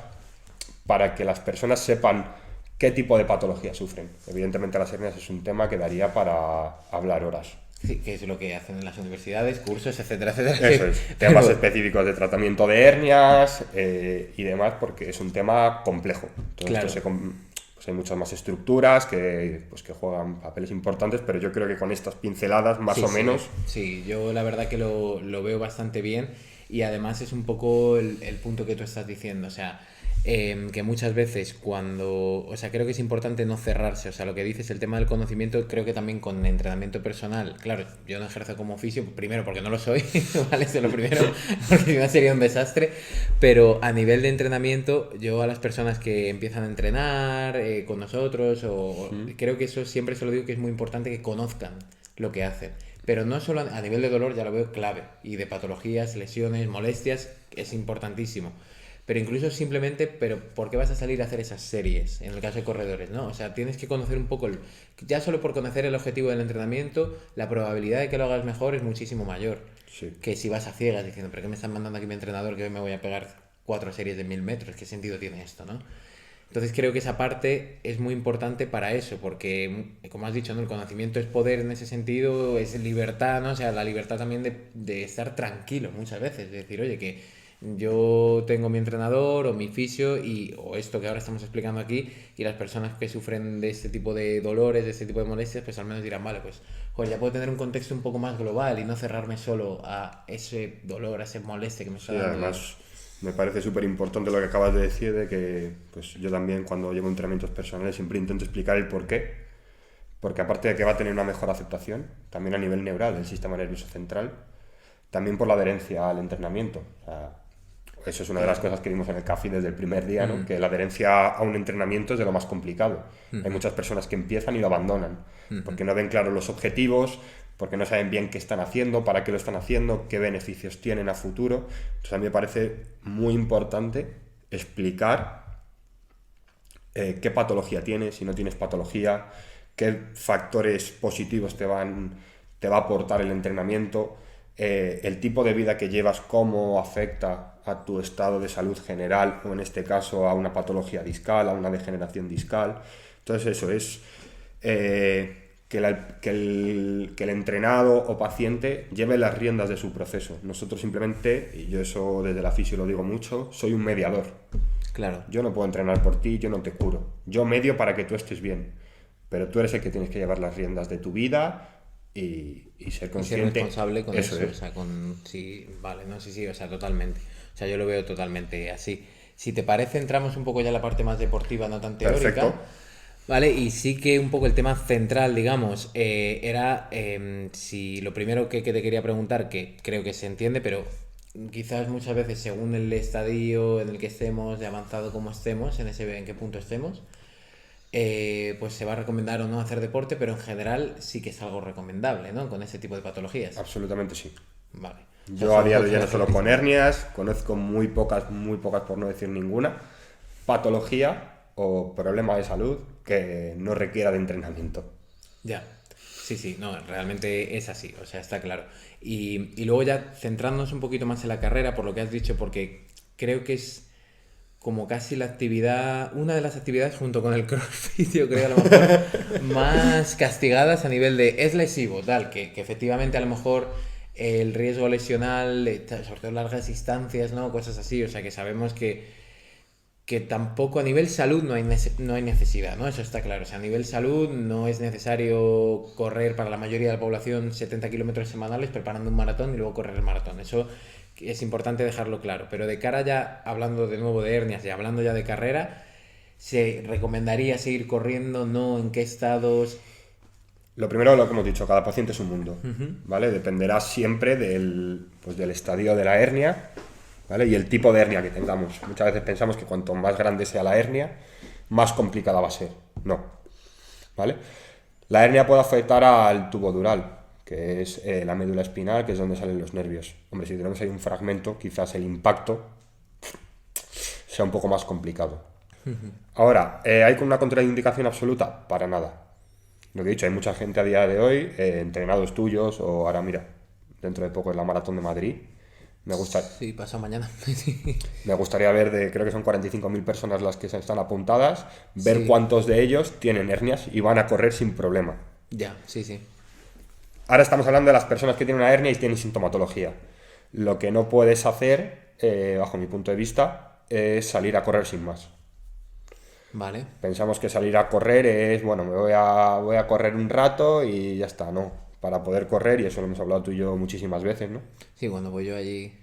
para que las personas sepan qué tipo de patología sufren. Evidentemente las hernias es un tema que daría para hablar horas. Sí, que es lo que hacen en las universidades, cursos, etcétera, etcétera. Eso es, temas específicos de tratamiento de hernias y demás, porque es un tema complejo. Entonces, Claro. pues hay muchas más estructuras que juegan papeles importantes, pero yo creo que con estas pinceladas, más Sí, o sí. menos, Sí, yo la verdad que lo veo bastante bien y además es un poco el punto que tú estás diciendo, o sea, que muchas veces o sea, creo que es importante no cerrarse, o sea, lo que dices, el tema del conocimiento, creo que también con entrenamiento personal, claro, yo no ejerzo como oficio, primero porque no lo soy, ¿vale? Eso es lo primero, porque si no sería un desastre, pero a nivel de entrenamiento, yo a las personas que empiezan a entrenar con nosotros, creo que eso siempre se lo digo que es muy importante que conozcan lo que hacen. Pero no solo a nivel de dolor, ya lo veo clave, y de patologías, lesiones, molestias, es importantísimo. Pero incluso simplemente, pero ¿por qué vas a salir a hacer esas series? En el caso de corredores, ¿no? O sea, tienes que conocer un poco, ya solo por conocer el objetivo del entrenamiento, la probabilidad de que lo hagas mejor es muchísimo mayor. sí. Que si vas a ciegas diciendo, ¿pero qué me están mandando aquí mi entrenador que hoy me voy a pegar 4 series de 1000 metros? ¿Qué sentido tiene esto, no? Entonces creo que esa parte es muy importante para eso, porque como has dicho, ¿no? El conocimiento es poder en ese sentido, es libertad, ¿no? O sea, la libertad también de estar tranquilo muchas veces, de decir, oye, que yo tengo mi entrenador o mi fisio o esto que ahora estamos explicando aquí y las personas que sufren de este tipo de dolores, de este tipo de molestias, pues al menos dirán, vale, pues joder, ya puedo tener un contexto un poco más global y no cerrarme solo a ese dolor, a ese molestia que me está Sí, dando. además me parece súper importante lo que acabas de decir, de que pues, yo también cuando llevo entrenamientos personales siempre intento explicar el porqué, porque aparte de que va a tener una mejor aceptación, también a nivel neural del sistema nervioso central, también por la adherencia al entrenamiento. O sea, eso es una de las cosas que vimos en el CAFI desde el primer día, ¿no? Que la adherencia a un entrenamiento es de lo más complicado. Hay muchas personas que empiezan y lo abandonan, porque no ven claros los objetivos, porque no saben bien qué están haciendo, para qué lo están haciendo, qué beneficios tienen a futuro. Entonces a mí me parece muy importante explicar qué patología tienes, si no tienes patología, qué factores positivos te va a aportar el entrenamiento, el tipo de vida que llevas, cómo afecta a tu estado de salud general, o en este caso a una patología discal, a una degeneración discal. Entonces eso es que el entrenado o paciente lleve las riendas de su proceso. Nosotros simplemente, y yo eso desde la fisio lo digo mucho, soy un mediador. Claro. Yo no puedo entrenar por ti, yo no te curo. Yo medio para que tú estés bien, pero tú eres el que tienes que llevar las riendas de tu vida y ser consciente. Y ser responsable con eso. Es. O sea, sí, vale, no, sí, o sea, totalmente. O sea, yo lo veo totalmente así. Si te parece, entramos un poco ya en la parte más deportiva, no tan teórica. Perfecto. Vale, y sí que un poco el tema central, digamos, era si lo primero que te quería preguntar, que creo que se entiende, pero quizás muchas veces según el estadio en el que estemos, de avanzado como estemos, en qué punto estemos, pues se va a recomendar o no hacer deporte, pero en general sí que es algo recomendable, ¿no? Con ese tipo de patologías. Absolutamente sí. Vale. Yo a día de hoy no solo con hernias, conozco muy pocas por no decir ninguna, patología o problema de salud que no requiera de entrenamiento. Ya, sí, no, realmente es así, o sea, está claro. Y luego ya centrándonos un poquito más en la carrera, por lo que has dicho, porque creo que es como casi la actividad, una de las actividades junto con el CrossFit, yo creo a lo mejor, más castigadas a nivel de es lesivo, tal, que efectivamente a lo mejor el riesgo lesional, sobre todo largas distancias, ¿no? Cosas así, o sea, que sabemos que tampoco a nivel salud no hay necesidad, ¿no? Eso está claro. O sea, a nivel salud no es necesario correr para la mayoría de la población 70 kilómetros semanales preparando un maratón y luego correr el maratón. Eso es importante dejarlo claro. Pero de cara ya, hablando de nuevo de hernias y hablando ya de carrera, ¿se recomendaría seguir corriendo? ¿No? ¿En qué estados? Lo primero, lo que hemos dicho, cada paciente es un mundo, ¿vale? Dependerá siempre del estadio de la hernia, ¿vale? Y el tipo de hernia que tengamos. Muchas veces pensamos que cuanto más grande sea la hernia, más complicada va a ser. No, ¿vale? La hernia puede afectar al tubo dural, que es la médula espinal, que es donde salen los nervios. Hombre, si tenemos ahí un fragmento, quizás el impacto sea un poco más complicado. Ahora, ¿hay una contraindicación absoluta? Para nada. Lo que he dicho, hay mucha gente a día de hoy, entrenados tuyos, o ahora mira, dentro de poco es la Maratón de Madrid. Sí, pasa mañana. Me gustaría ver, creo que son 45.000 personas las que se están apuntadas, ver Sí. cuántos de ellos tienen hernias y van a correr sin problema. Ya, sí. Ahora estamos hablando de las personas que tienen una hernia y tienen sintomatología. Lo que no puedes hacer, bajo mi punto de vista, es salir a correr sin más. Vale. Pensamos que salir a correr es, bueno, voy a correr un rato y ya está, ¿no? Para poder correr, y eso lo hemos hablado tú y yo muchísimas veces, ¿no? Sí, cuando voy yo allí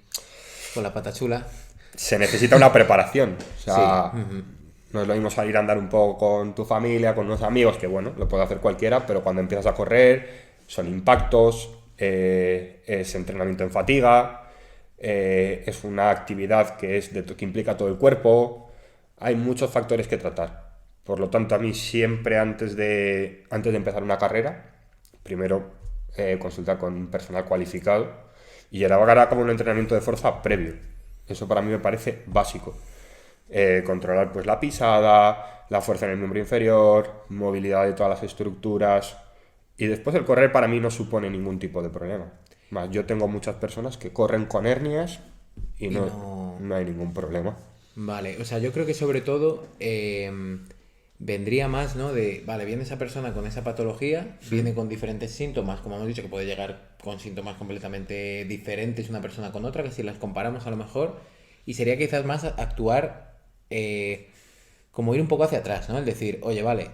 con la pata chula. Se necesita una preparación. O sea, Sí. no es lo mismo salir a andar un poco con tu familia, con unos amigos, que bueno, lo puede hacer cualquiera, pero cuando empiezas a correr son impactos, es entrenamiento en fatiga, es una actividad que implica todo el cuerpo. Hay muchos factores que tratar. Por lo tanto, a mí siempre antes de empezar una carrera, primero consultar con un personal cualificado y llevar a cabo un entrenamiento de fuerza previo. Eso para mí me parece básico. Controlar pues la pisada, la fuerza en el miembro inferior, movilidad de todas las estructuras, y después el correr para mí no supone ningún tipo de problema. Más, yo tengo muchas personas que corren con hernias y no hay ningún problema. Vale, o sea, yo creo que sobre todo vendría más, ¿no? Vale, viene esa persona con esa patología, viene con diferentes síntomas, como hemos dicho, que puede llegar con síntomas completamente diferentes una persona con otra, que si las comparamos a lo mejor, y sería quizás más actuar como ir un poco hacia atrás, ¿no? Es decir, oye, vale,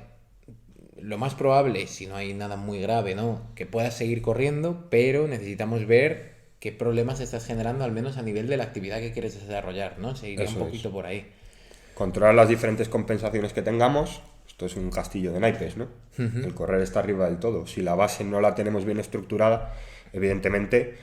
lo más probable, si no hay nada muy grave, ¿no? Que puedas seguir corriendo, pero necesitamos ver qué problemas estás generando, al menos a nivel de la actividad que quieres desarrollar, ¿no? Se iría un poquito por ahí. Controlar las diferentes compensaciones que tengamos. Esto es un castillo de naipes, ¿no? El correr está arriba del todo. Si la base no la tenemos bien estructurada, evidentemente,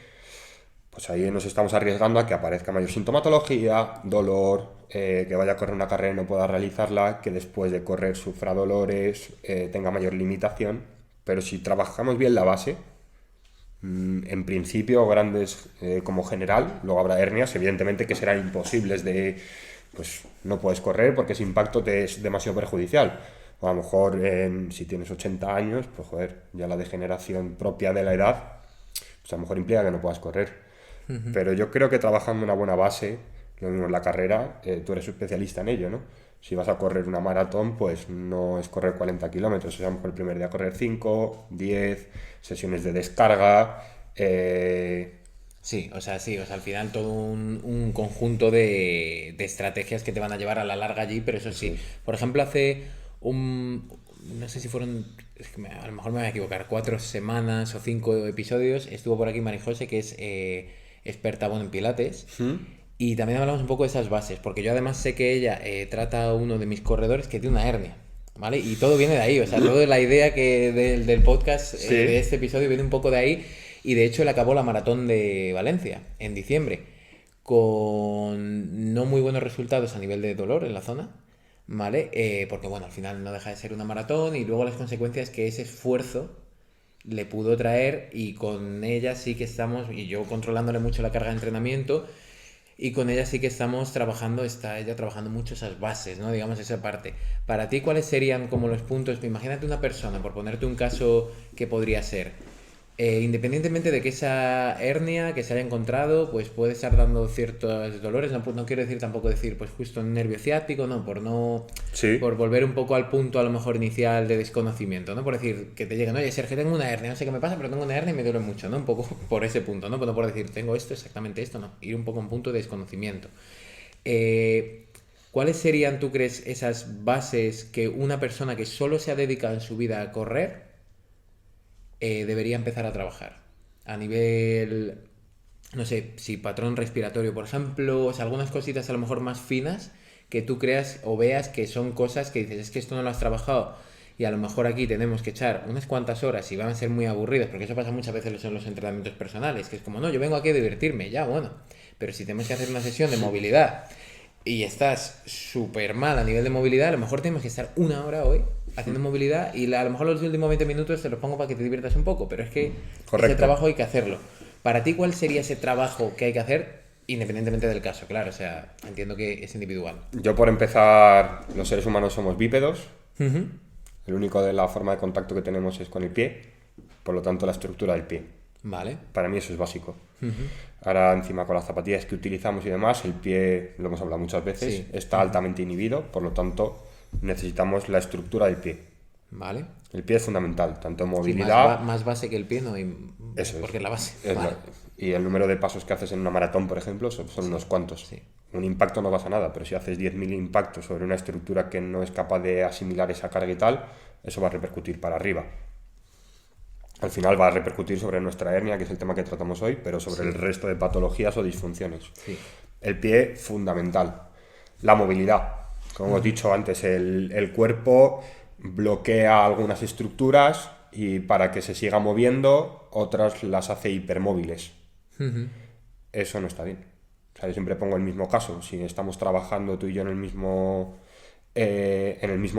pues ahí nos estamos arriesgando a que aparezca mayor sintomatología, dolor, que vaya a correr una carrera y no pueda realizarla, que después de correr sufra dolores, tenga mayor limitación. Pero si trabajamos bien la base, en principio grandes como general, luego habrá hernias, evidentemente que serán imposibles pues no puedes correr porque ese impacto te es demasiado perjudicial. O a lo mejor si tienes 80 años, pues joder, ya la degeneración propia de la edad, pues a lo mejor implica que no puedas correr. Pero yo creo que trabajando una buena base, lo mismo en la carrera, tú eres especialista en ello, ¿no? Si vas a correr una maratón, pues no es correr 40 kilómetros, o sea, a lo mejor el primer día correr 5, 10, sesiones de descarga. Sí, o sea, al final todo un conjunto de estrategias que te van a llevar a la larga allí, pero eso sí, por ejemplo, no sé si fueron, es que a lo mejor me voy a equivocar, 4 semanas o 5 episodios, estuvo por aquí Mari José, que es experta, bueno, en pilates, y también hablamos un poco de esas bases, porque yo además sé que ella trata a uno de mis corredores que tiene una hernia. ¿Vale? Y todo viene de ahí, o sea, toda la idea del podcast, Sí. de este episodio, viene un poco de ahí. Y de hecho él acabó la maratón de Valencia en diciembre con no muy buenos resultados a nivel de dolor en la zona, ¿vale? Porque bueno, al final no deja de ser una maratón y luego las consecuencias que ese esfuerzo le pudo traer, y con ella sí que estamos, y yo controlándole mucho la carga de entrenamiento, y con ella sí que estamos trabajando, está ella trabajando mucho esas bases, ¿no? Digamos, esa parte. Para ti, ¿cuáles serían como los puntos? Imagínate una persona, por ponerte un caso que podría ser, independientemente de que esa hernia que se haya encontrado, pues puede estar dando ciertos dolores, no quiero decir tampoco decir, pues justo un nervio ciático, no, Sí. por volver un poco al punto a lo mejor inicial de desconocimiento, ¿no? Por decir, que te lleguen, oye, Sergio, tengo una hernia, no sé qué me pasa, pero tengo una hernia y me duele mucho, ¿no? Un poco por ese punto, ¿no? Pero no por decir, tengo esto, exactamente esto, no. Ir un poco a un punto de desconocimiento. ¿Cuáles serían, tú crees, esas bases que una persona que solo se ha dedicado en su vida a correr debería empezar a trabajar? A nivel, no sé, si patrón respiratorio, por ejemplo, o sea, algunas cositas a lo mejor más finas que tú creas o veas que son cosas que dices, es que esto no lo has trabajado y a lo mejor aquí tenemos que echar unas cuantas horas y van a ser muy aburridas, porque eso pasa muchas veces en los entrenamientos personales, que es como, no, yo vengo aquí a divertirme, ya, bueno, pero si tenemos que hacer una sesión de movilidad y estás súper mal a nivel de movilidad, a lo mejor tenemos que estar una hora hoy haciendo movilidad y a lo mejor los últimos 20 minutos te los pongo para que te diviertas un poco, pero es que Correcto. ese trabajo hay que hacerlo. Para ti, ¿cuál sería ese trabajo que hay que hacer independientemente del caso? Claro, o sea, entiendo que es individual. Yo, por empezar, los seres humanos somos bípedos. Uh-huh. El único de la forma de contacto que tenemos es con el pie, por lo tanto la estructura del pie. Vale. Para mí eso es básico. Ahora encima con las zapatillas que utilizamos y demás, el pie, lo hemos hablado muchas veces, Sí. está altamente inhibido, por lo tanto necesitamos la estructura del pie. Vale. El pie es fundamental, tanto en Sí, movilidad, más base que el pie, no hay... Eso es. Porque es la base. es Vale. y el número de pasos que haces en una maratón, por ejemplo, son unos cuantos. Sí. Un impacto no pasa nada, pero si haces 10.000 impactos sobre una estructura que no es capaz de asimilar esa carga y tal, eso va a repercutir para arriba. Al final va a repercutir sobre nuestra hernia, que es el tema que tratamos hoy, pero sobre el resto de patologías o disfunciones. Sí. El pie, fundamental. La movilidad. Como hemos dicho antes, el cuerpo bloquea algunas estructuras y para que se siga moviendo, otras las hace hipermóviles. Eso no está bien. O sea, yo siempre pongo el mismo caso. Si estamos trabajando tú y yo en el mismo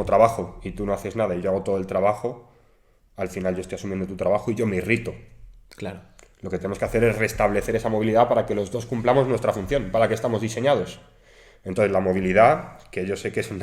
trabajo y tú no haces nada y yo hago todo el trabajo, al final yo estoy asumiendo tu trabajo y yo me irrito. Claro. Lo que tenemos que hacer es restablecer esa movilidad para que los dos cumplamos nuestra función, para que estamos diseñados. Entonces la movilidad, que yo sé que es un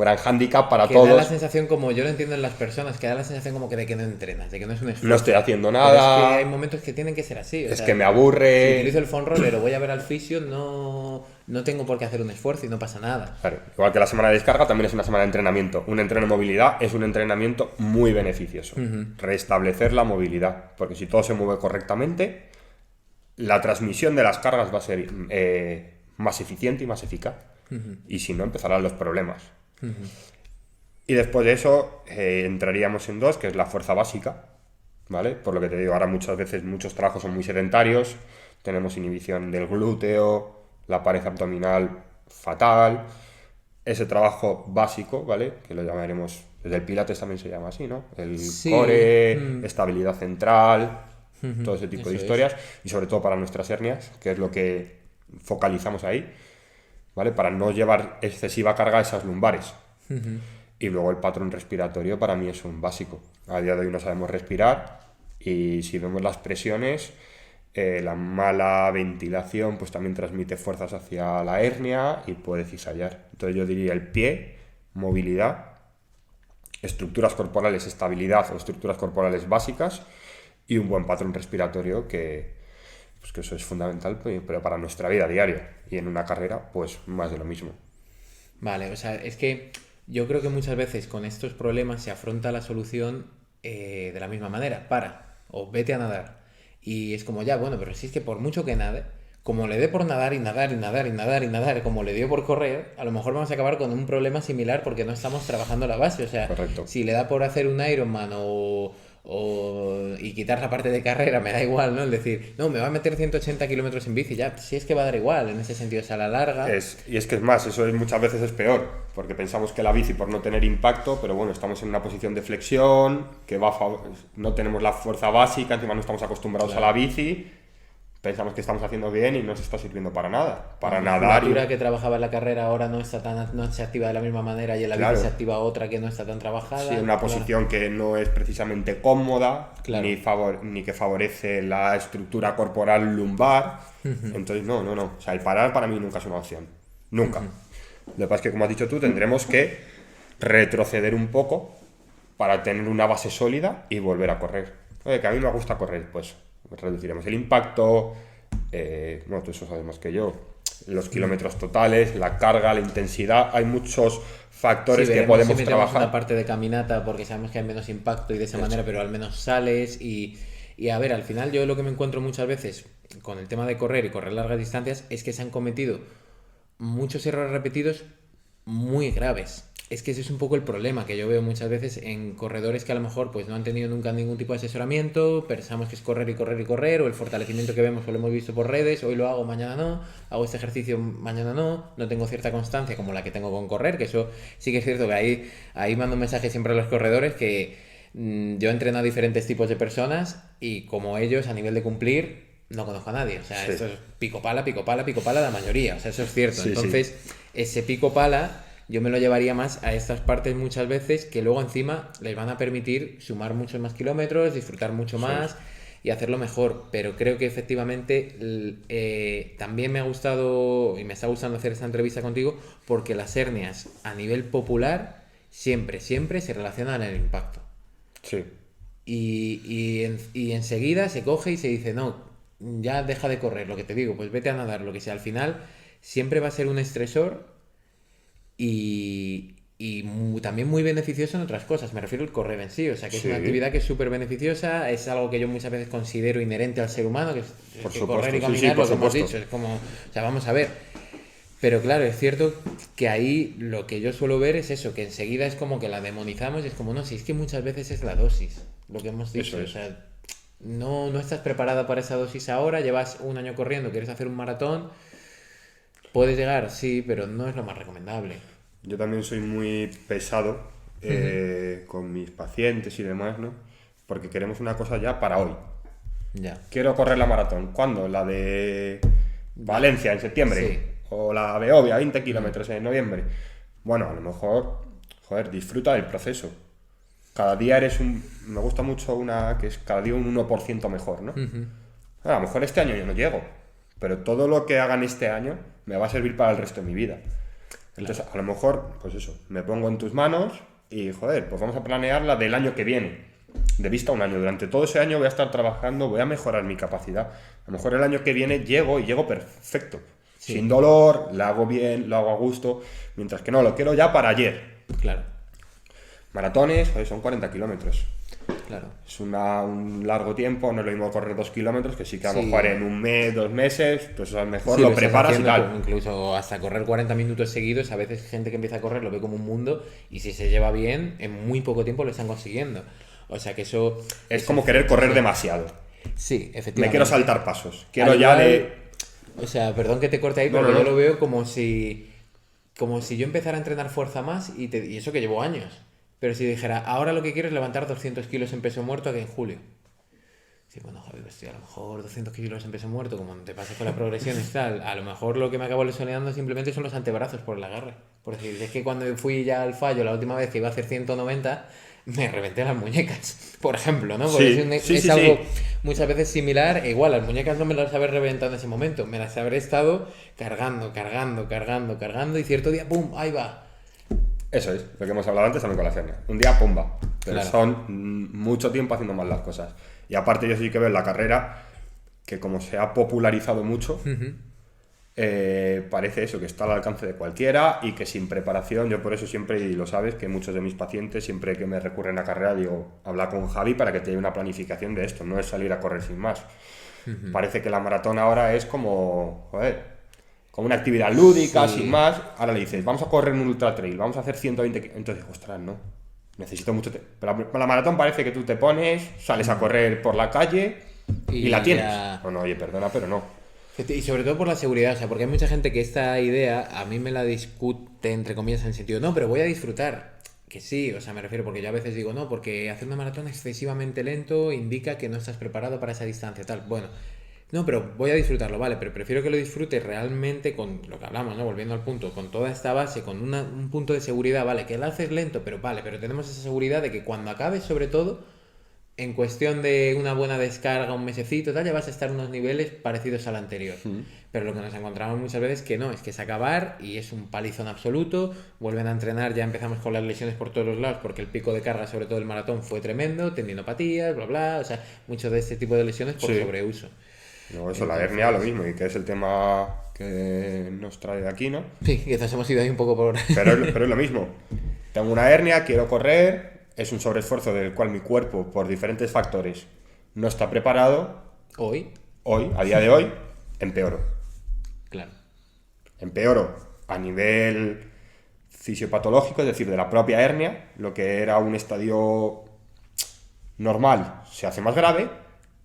gran hándicap para Que da la todos. sensación, como yo lo entiendo en las personas, que da la sensación como que de que no entrenas, de que no es un esfuerzo. No estoy haciendo Pero es que nada, hay momentos que tienen que ser así. es que me aburre. Si utilizo el foam roller o voy a ver al fisio, no tengo por qué hacer un esfuerzo y no pasa nada. Claro, igual que la semana de descarga también es una semana de entrenamiento. Un entreno de movilidad es un entrenamiento muy beneficioso. Restablecer la movilidad, porque si todo se mueve correctamente, la transmisión de las cargas va a ser más eficiente y más eficaz. Y si no, empezarán los problemas. Y después de eso entraríamos en dos, que es la fuerza básica, ¿vale? Por lo que te digo, ahora muchas veces muchos trabajos son muy sedentarios, tenemos inhibición del glúteo, la pared abdominal fatal, ese trabajo básico, ¿vale? Que lo llamaremos, desde el Pilates también se llama así, ¿no? El Sí. core, estabilidad central, todo ese tipo de Eso historias, y sobre todo para nuestras hernias, que es lo que focalizamos ahí, ¿vale? Para no llevar excesiva carga a esas lumbares. Y luego el patrón respiratorio para mí es un básico. A día de hoy no sabemos respirar y si vemos las presiones, la mala ventilación pues también transmite fuerzas hacia la hernia y puede cizallar. Entonces yo diría el pie movilidad, estructuras corporales, estabilidad o estructuras corporales básicas y un buen patrón respiratorio pues que eso es fundamental, pero para nuestra vida diaria. Y en una carrera, pues más de lo mismo. Vale, o sea, es que yo creo que muchas veces con estos problemas se afronta la solución de la misma manera. Para, o vete a nadar. Y es como ya, bueno, pero si es que por mucho que nade, como le dé por nadar y nadar y nadar y nadar y nadar, como le dio por correr, a lo mejor vamos a acabar con un problema similar porque no estamos trabajando la base. O sea, Correcto. si le da por hacer un Ironman y quitar la parte de carrera, me da igual, ¿no? Es decir, no, me va a meter 180 kilómetros en bici, ya, si es que va a dar igual, en ese sentido, o sea, a la larga... Y es que es más, eso muchas veces es peor, porque pensamos que la bici por no tener impacto, pero bueno, estamos en una posición de flexión, no tenemos la fuerza básica, encima no estamos acostumbrados a la bici, pensamos que estamos haciendo bien y no se está sirviendo para nada. Para nadar. La musculatura que trabajaba en la carrera ahora no se activa de la misma manera y en la bici se activa otra que no está tan trabajada. Sí, una posición que no es precisamente cómoda, Claro. ni que favorece la estructura corporal lumbar. Entonces, no. O sea, el parar para mí nunca es una opción. Nunca. Lo que pasa es que, como has dicho tú, tendremos que retroceder un poco para tener una base sólida y volver a correr. Oye, que a mí me gusta correr, pues reduciremos el impacto, bueno, tú eso sabes más que yo, los kilómetros totales, la carga, la intensidad, hay muchos factores que podemos si trabajar. Una parte de caminata porque sabemos que hay menos impacto y de esa manera, pero al menos sales y a ver, al final yo lo que me encuentro muchas veces con el tema de correr y correr largas distancias es que se han cometido muchos errores repetidos muy graves. Es que ese es un poco el problema que yo veo muchas veces en corredores que a lo mejor pues no han tenido nunca ningún tipo de asesoramiento, pensamos que es correr y correr y correr, o el fortalecimiento que vemos o lo hemos visto por redes, hoy lo hago, mañana no, hago este ejercicio, mañana no tengo cierta constancia como la que tengo con correr, que eso sí que es cierto que ahí mando un mensaje siempre a los corredores que yo entreno a diferentes tipos de personas y como ellos a nivel de cumplir no conozco a nadie, o sea, esto es pico pala la mayoría, o sea, eso es cierto. Entonces, ese pico pala yo me lo llevaría más a estas partes muchas veces que luego encima les van a permitir sumar muchos más kilómetros, disfrutar mucho más y hacerlo mejor. Pero creo que efectivamente también me ha gustado y me está gustando hacer esta entrevista contigo porque las hernias a nivel popular siempre se relacionan al impacto. Sí. Y enseguida se coge y se dice, no, ya deja de correr, lo que te digo, pues vete a nadar, lo que sea. Al final siempre va a ser un estresor y también muy beneficioso en otras cosas, me refiero al correr en sí, o sea que es una actividad que es súper beneficiosa, es algo que yo muchas veces considero inherente al ser humano, que es que correr y caminar, lo que hemos dicho, es como, o sea, vamos a ver, pero claro, es cierto que ahí lo que yo suelo ver es eso, que enseguida es como que la demonizamos y es como, no, si es que muchas veces es la dosis, lo que hemos dicho, o sea, no estás preparada para esa dosis ahora, llevas un año corriendo, quieres hacer un maratón, puedes llegar, sí, pero no es lo más recomendable. Yo también soy muy pesado con mis pacientes y demás, ¿no? Porque queremos una cosa ya para hoy. Ya. Quiero correr la maratón. ¿Cuándo? La de Valencia en septiembre. Sí. O la de Obvia, 20 kilómetros en noviembre. Bueno, a lo mejor, disfruta del proceso. Cada día me gusta mucho una que es cada día un 1% mejor, ¿no? A lo mejor este año yo no llego, pero todo lo que hagan este año me va a servir para el resto de mi vida. Entonces, a lo mejor, pues eso, me pongo en tus manos y, pues vamos a planear la del año que viene, de vista a un año. Durante todo ese año voy a estar trabajando, voy a mejorar mi capacidad. A lo mejor el año que viene llego perfecto, sin dolor, la hago bien, lo hago a gusto, mientras que no, lo quiero ya para ayer. Claro. Maratones, son 40 kilómetros. Claro. Es un largo tiempo, no es lo mismo correr 2 kilómetros, que sí que a lo mejor en un mes, 2 meses, pues a lo mejor lo preparas y tal. Incluso hasta correr 40 minutos seguidos, a veces gente que empieza a correr lo ve como un mundo y si se lleva bien, en muy poco tiempo lo están consiguiendo. O sea que eso... Es como querer correr demasiado. Sí, efectivamente. Me quiero saltar pasos. Quiero ya de... O sea, perdón que te corte ahí, pero yo lo veo como si yo empezara a entrenar fuerza más y eso que llevo años. Pero si dijera, ahora lo que quiero es levantar 200 kilos en peso muerto aquí en julio. Sí, bueno, Javi, pues, a lo mejor 200 kilos en peso muerto, como te pasa con la progresión y tal, a lo mejor lo que me acabo lesionando simplemente son los antebrazos por el agarre. Por decir, es que cuando fui ya al fallo la última vez que iba a hacer 190, me reventé las muñecas, por ejemplo, ¿no? Porque es algo muchas veces similar, e igual, las muñecas no me las habré reventado en ese momento, me las habré estado cargando, y cierto día, ¡pum!, ahí va. Eso es, lo que hemos hablado antes también con la hernia. Un día, pumba. Pero Claro. son mucho tiempo haciendo mal las cosas. Y aparte yo sí que veo en la carrera que como se ha popularizado mucho, parece eso, que está al alcance de cualquiera y que sin preparación, yo por eso siempre, y lo sabes, que muchos de mis pacientes, siempre que me recurren a carrera, digo, habla con Javi para que te dé una planificación de esto, no es salir a correr sin más. Parece que la maratón ahora es como, joder, como una actividad lúdica, Sí. sin más. Ahora le dices, vamos a correr en un ultra trail, vamos a hacer 120 entonces, ostras, no, necesito mucho pero la maratón parece que tú te pones, sales a correr por la calle y la tienes. ya- No, oye, perdona, pero no. Y sobre todo por la seguridad, o sea, porque hay mucha gente que esta idea a mí me la discute, entre comillas, en el sentido, no, pero voy a disfrutar. Que sí, o sea, me refiero, porque yo a veces digo, no, porque hacer una maratón excesivamente lento indica que no estás preparado para esa distancia, tal. Bueno, no, pero voy a disfrutarlo, vale, pero prefiero que lo disfrutes realmente con lo que hablamos, ¿no? Volviendo al punto, con toda esta base, con un punto de seguridad, vale, que lo haces lento, pero vale, pero tenemos esa seguridad de que cuando acabes, sobre todo, en cuestión de una buena descarga, un mesecito, tal, ya vas a estar en unos niveles parecidos al anterior. Pero lo que nos encontramos muchas veces que no, es que es acabar y es un palizón absoluto, vuelven a entrenar, ya empezamos con las lesiones por todos los lados, porque el pico de carga, sobre todo el maratón, fue tremendo, tendinopatías, bla, bla, o sea, mucho de este tipo de lesiones por Sí. sobreuso. Luego eso, la hernia, lo mismo, y que es el tema que nos trae aquí, ¿no? Sí, quizás hemos ido ahí un poco por... Pero es lo mismo. Tengo una hernia, quiero correr, es un sobreesfuerzo del cual mi cuerpo, por diferentes factores, no está preparado. Hoy, Hoy, a día de hoy, empeoro. claro. Empeoro a nivel fisiopatológico, es decir, de la propia hernia, lo que era un estadio normal se hace más grave,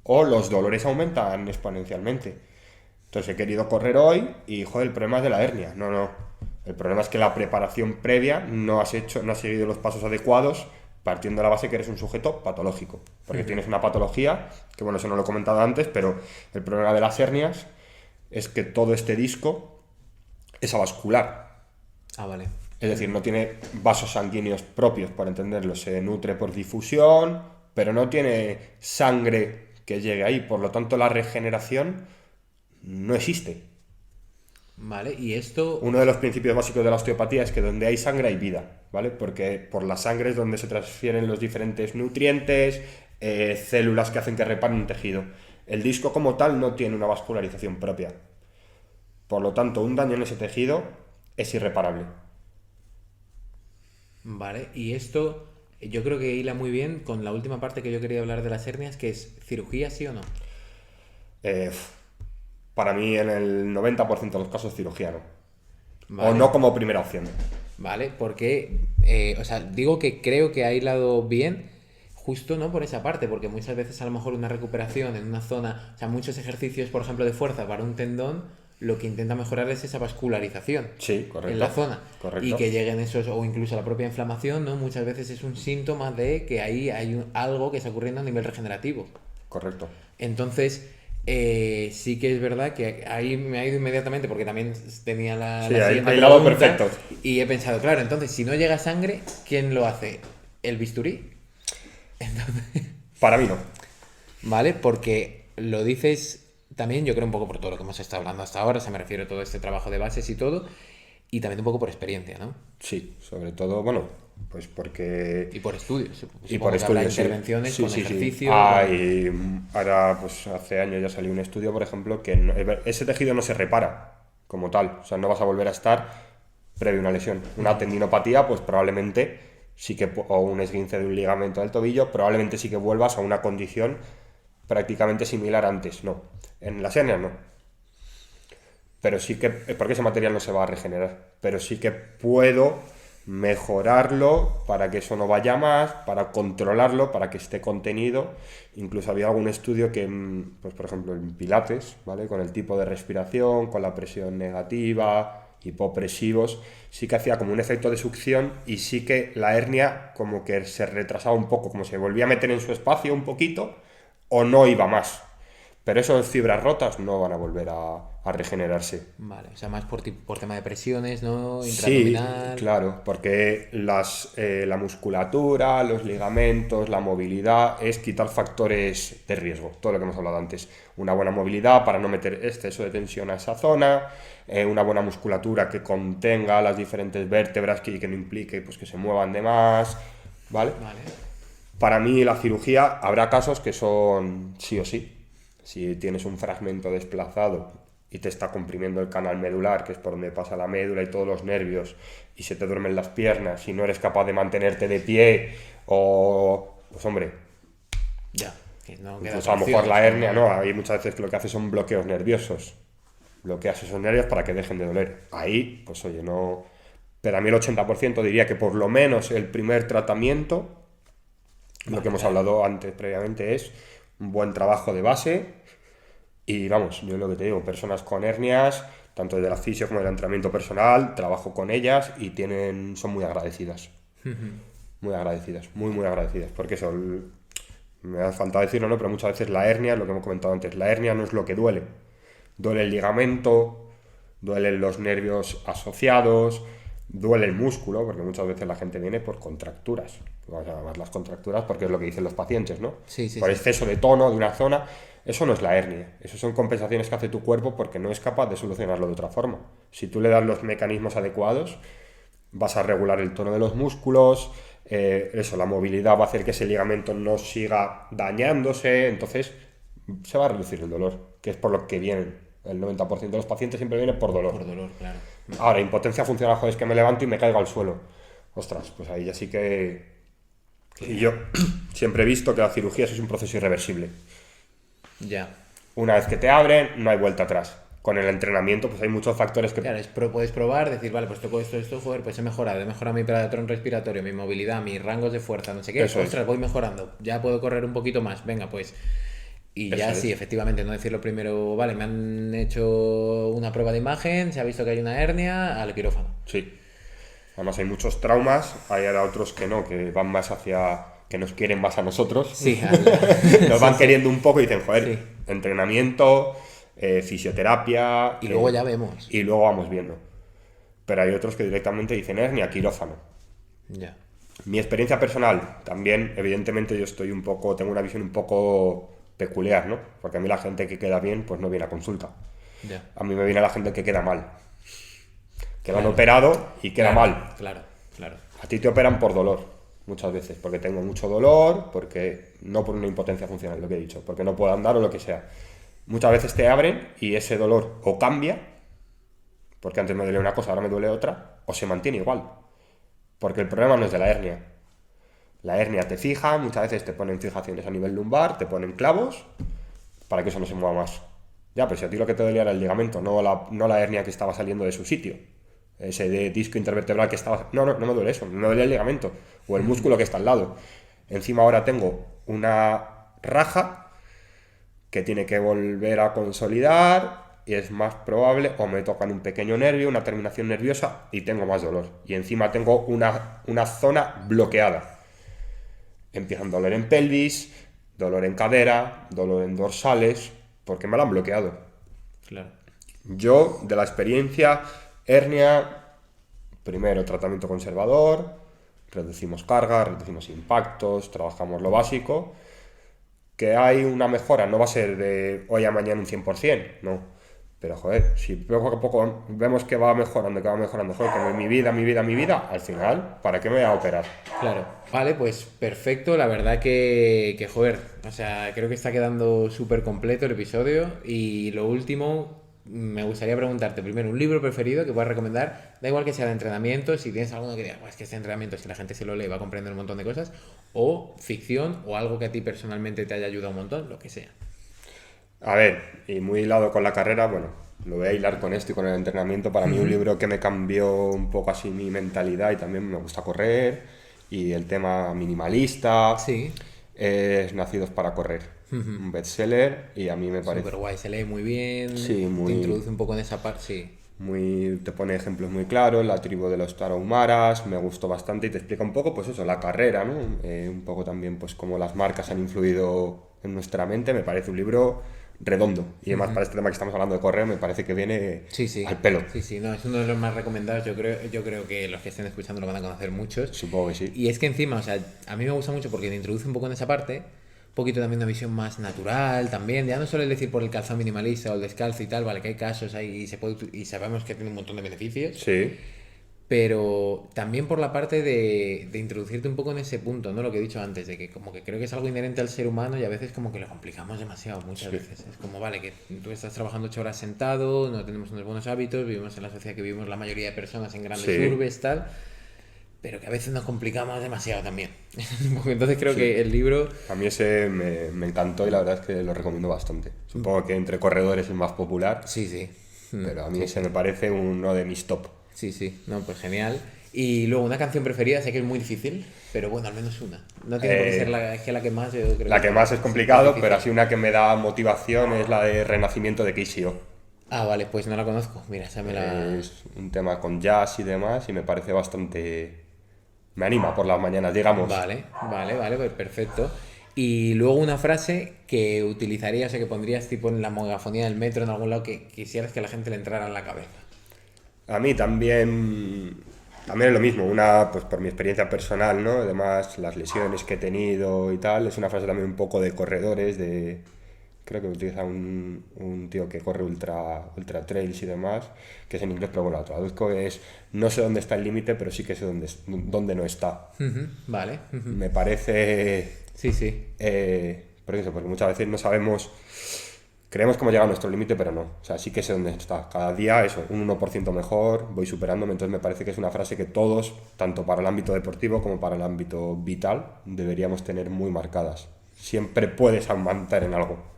o los dolores aumentan exponencialmente. Entonces he querido correr hoy y, joder, el problema es de la hernia. No. El problema es que la preparación previa no has seguido los pasos adecuados, partiendo de la base que eres un sujeto patológico. Porque tienes una patología, que bueno, eso no lo he comentado antes, pero el problema de las hernias es que todo este disco es avascular. Ah, vale. Es decir, no tiene vasos sanguíneos propios, por entenderlo. Se nutre por difusión, pero no tiene sangre que llegue ahí. Por lo tanto, la regeneración no existe. Vale, y esto... Uno de los principios básicos de la osteopatía es que donde hay sangre hay vida, ¿vale? Porque por la sangre es donde se transfieren los diferentes nutrientes, células que hacen que reparen un tejido. El disco como tal no tiene una vascularización propia. Por lo tanto, un daño en ese tejido es irreparable. Vale, y esto yo creo que hila muy bien con la última parte que yo quería hablar de las hernias, que es cirugía, ¿sí o no? Eh, para mí, en el 90% de los casos, cirugía no. Vale. O no como primera opción. Vale, porque, o sea, digo que creo que ha hilado bien justo, ¿no? Por esa parte, porque muchas veces a lo mejor una recuperación en una zona, o sea, muchos ejercicios, por ejemplo, de fuerza para un tendón, lo que intenta mejorar es esa vascularización Sí, correcto. en la zona. Correcto. Y que lleguen esos, o incluso la propia inflamación, ¿no? Muchas veces es un síntoma de que ahí hay algo que está ocurriendo a nivel regenerativo. Correcto. Entonces, sí que es verdad que ahí me ha ido inmediatamente porque también tenía Sí, la ahí- siguiente ahí lado pregunta, perfecto. y he pensado, claro, entonces si no llega sangre, ¿quién lo hace? ¿El bisturí? Para mí no. ¿Vale? Porque lo dices también, yo creo un poco por todo lo que hemos estado hablando hasta ahora, se me refiere a todo este trabajo de bases y todo, y también un poco por experiencia, ¿no? Sí, sobre todo, bueno, pues porque... Y por estudios. Y Supongo por que habrá estudios, sí. intervenciones Sí, con sí, sí. ejercicio. Y ahora, pues hace años ya salió un estudio, por ejemplo, que ese tejido no se repara como tal. O sea, no vas a volver a estar previo a una lesión. Una tendinopatía, pues probablemente sí que, o un esguince de un ligamento del tobillo, probablemente sí que vuelvas a una condición prácticamente similar antes. No, en las hernias no. Pero sí que, porque ese material no se va a regenerar, pero sí que puedo mejorarlo para que eso no vaya más, para controlarlo, para que esté contenido. Incluso había algún estudio que, pues por ejemplo, en Pilates, ¿vale? Con el tipo de respiración, con la presión negativa, hipopresivos, sí que hacía como un efecto de succión y sí que la hernia como que se retrasaba un poco, como se volvía a meter en su espacio un poquito o no iba más. Pero esas fibras rotas no van a volver a regenerarse. Vale, o sea, más por tema de presiones, ¿no? Sí, Intraabdominal. claro, porque la musculatura, los ligamentos, la movilidad es quitar factores de riesgo, todo lo que hemos hablado antes. Una buena movilidad para no meter exceso de tensión a esa zona, una buena musculatura que contenga las diferentes vértebras que no implique pues, que se muevan de más, ¿vale? Vale. Para mí la cirugía habrá casos que son sí o sí. Si tienes un fragmento desplazado y te está comprimiendo el canal medular, que es por donde pasa la médula y todos los nervios, y se te duermen las piernas y no eres capaz de mantenerte de pie, o pues hombre, Ya. Que no queda incluso a lo opción, mejor la hernia, ¿no? Ahí muchas veces lo que hace son bloqueos nerviosos. Bloqueas esos nervios para que dejen de doler. Ahí, pues oye, no. Pero a mí el 80% diría que por lo menos el primer tratamiento, lo que hemos hablado antes previamente, es un buen trabajo de base. Y vamos, yo lo que te digo, personas con hernias, tanto de la fisio como del entrenamiento personal, trabajo con ellas y son muy agradecidas. Muy agradecidas, muy agradecidas. Porque eso, me ha faltado decirlo, ¿no? Pero muchas veces la hernia, lo que hemos comentado antes, la hernia no es lo que duele. Duele el ligamento, duelen los nervios asociados, duele el músculo, porque muchas veces la gente viene por contracturas. Vamos a llamar las contracturas porque es lo que dicen los pacientes, ¿no? Sí, Por sí. exceso de tono de una zona. Eso no es la hernia. Eso son compensaciones que hace tu cuerpo porque no es capaz de solucionarlo de otra forma. Si tú le das los mecanismos adecuados, vas a regular el tono de los músculos, la movilidad va a hacer que ese ligamento no siga dañándose, entonces se va a reducir el dolor, que es por lo que vienen. El 90% de los pacientes siempre vienen por dolor. Por dolor, claro. Ahora, impotencia funcional, joder, es que me levanto y me caigo al suelo. Ostras, pues ahí ya sí que... Y yo siempre he visto que la cirugía eso es un proceso irreversible. Ya. Una vez que te abren, no hay vuelta atrás. Con el entrenamiento, pues hay muchos factores que... Claro, puedes probar, decir, vale, pues toco esto, joder, pues he mejorado mi patrón respiratorio, mi movilidad, mis rangos de fuerza, no sé qué. Eso Ostras, es. voy mejorando, ya puedo correr un poquito más, venga, pues. Y ya Eso sí, es. efectivamente, no decirlo primero, vale, me han hecho una prueba de imagen, se ha visto que hay una hernia, al quirófano. Sí. Además hay muchos traumas, hay ahora otros que no, que van más hacia... que nos quieren más a nosotros. Sí, Nos van queriendo un poco y dicen, joder, Sí. entrenamiento, fisioterapia... Y luego ya vemos. Y luego vamos viendo. Pero hay otros que directamente dicen hernia, quirófano. Ya. Mi experiencia personal, también, evidentemente, yo tengo una visión un poco peculiar, ¿no? Porque a mí la gente que queda bien, pues no viene a consulta. Ya. A mí me viene la gente que queda mal. Que lo han Claro. operado y queda Claro, mal. Claro. A ti te operan por dolor, muchas veces, porque tengo mucho dolor, porque no por una impotencia funcional, lo que he dicho, porque no puedo andar o lo que sea. Muchas veces te abren y ese dolor o cambia, porque antes me duele una cosa, ahora me duele otra, o se mantiene igual. Porque el problema no es de la hernia. La hernia te fija, muchas veces te ponen fijaciones a nivel lumbar, te ponen clavos, para que eso no se mueva más. Ya, pero si a ti lo que te dolía era el ligamento, no la hernia que estaba saliendo de su sitio. Ese de disco intervertebral que estaba... No me duele eso, me duele el ligamento. O el músculo que está al lado. Encima ahora tengo una raja que tiene que volver a consolidar y es más probable, o me tocan un pequeño nervio, una terminación nerviosa y tengo más dolor. Y encima tengo una zona bloqueada. Empiezan dolor en pelvis, dolor en cadera, dolor en dorsales, porque me la han bloqueado. Claro. Yo, de la experiencia, hernia, primero tratamiento conservador, reducimos cargas, reducimos impactos, trabajamos lo básico. Que hay una mejora, no va a ser de hoy a mañana un 100%, no. Pero joder, si poco a poco vemos que va mejorando, joder, que mi vida, al final, ¿para qué me voy a operar? Claro, vale, pues perfecto, la verdad que joder, o sea, creo que está quedando súper completo el episodio y lo último, me gustaría preguntarte primero un libro preferido que puedas recomendar, da igual que sea de entrenamiento, si tienes alguno que diga, es que este entrenamiento, si la gente se lo lee va a comprender un montón de cosas, o ficción o algo que a ti personalmente te haya ayudado un montón, lo que sea. A ver, y muy hilado con la carrera, bueno, lo voy a hilar con esto y con el entrenamiento. Para mí un libro que me cambió un poco así mi mentalidad y también me gusta correr y el tema minimalista Sí, es Nacidos para correr, un bestseller y a mí me parece súper guay, se lee muy bien, Sí, muy- te introduce un poco en esa parte, sí. te pone ejemplos muy claros, la tribu de los tarahumaras, me gustó bastante y te explica un poco pues eso, la carrera, ¿no? Un poco también pues cómo las marcas han influido en nuestra mente, me parece un libro redondo. Y además para este tema que estamos hablando de correo me parece que viene al pelo. Sí, no, es uno de los más recomendados. Yo creo que los que estén escuchando lo van a conocer muchos. Supongo que sí. Y es que encima, o sea, a mí me gusta mucho porque te introduce un poco en esa parte, un poquito también una visión más natural también, ya no solo el decir por el calzado minimalista o el descalzo y tal, vale, que hay casos ahí y sabemos que tiene un montón de beneficios. Sí. Pero también por la parte de introducirte un poco en ese punto, ¿no? Lo que he dicho antes, de que como que creo que es algo inherente al ser humano y a veces como que lo complicamos demasiado muchas veces. Es como, vale, que tú estás trabajando 8 horas sentado, no tenemos unos buenos hábitos, vivimos en la sociedad que vivimos la mayoría de personas en grandes urbes, tal, pero que a veces nos complicamos demasiado también. Entonces creo que el libro... A mí ese me encantó y la verdad es que lo recomiendo bastante. Supongo que entre corredores es más popular. Sí. Pero a mí ese me parece uno de mis top. Sí, no, pues genial. Y luego una canción preferida, sé que es muy difícil, pero bueno, al menos una. No tiene por qué ser la que más, yo creo. La que más es complicado, pero así una que me da motivación es la de Renacimiento de KCO. Ah, vale, pues no la conozco. Mira, esa me la... Es un tema con jazz y demás y me parece bastante... Me anima por las mañanas, digamos. Vale, pues perfecto. Y luego una frase que utilizarías o que pondrías tipo en la megafonía del metro, en algún lado, que quisieras que la gente le entrara en la cabeza. A mí también es lo mismo, una pues por mi experiencia personal, ¿no? Además, las lesiones que he tenido y tal, es una frase también un poco de corredores, creo que utiliza un tío que corre ultra trails y demás, que es en inglés, pero bueno, lo traduzco, es no sé dónde está el límite, pero sí que sé dónde no está. Vale. Me parece... Sí. Porque muchas veces no sabemos... Creemos que hemos llegado a nuestro límite, pero no. O sea, sí que sé dónde está. Cada día, eso, un 1% mejor, voy superándome. Entonces me parece que es una frase que todos, tanto para el ámbito deportivo como para el ámbito vital, deberíamos tener muy marcadas. Siempre puedes aumentar en algo.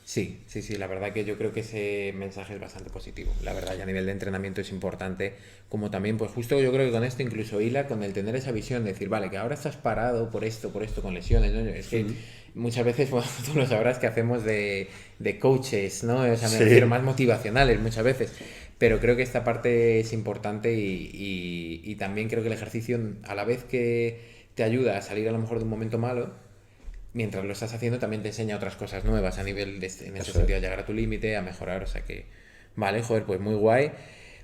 Sí, la verdad que yo creo que ese mensaje es bastante positivo. La verdad, ya a nivel de entrenamiento es importante, como también, pues justo yo creo que con esto incluso hila con el tener esa visión de decir, vale, que ahora estás parado por esto, con lesiones, ¿no? Es que muchas veces, bueno, tú lo sabrás que hacemos de coaches, ¿no? O sea, me refiero más motivacionales muchas veces, pero creo que esta parte es importante y también creo que el ejercicio, a la vez que te ayuda a salir a lo mejor de un momento malo, mientras lo estás haciendo también te enseña otras cosas nuevas a nivel en ese sentido, a llegar a tu límite, a mejorar, o sea que... Vale, joder, pues muy guay.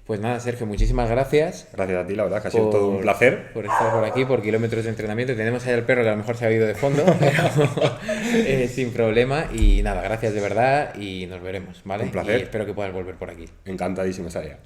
Pues nada, Sergio, muchísimas gracias. Gracias a ti, la verdad, que ha sido todo un placer. Por estar por aquí, por kilómetros de entrenamiento. Tenemos ahí al perro que a lo mejor se ha oído de fondo, pero sin problema. Y nada, gracias de verdad y nos veremos, ¿vale? Un placer. Y espero que puedas volver por aquí. Encantadísimo estaría.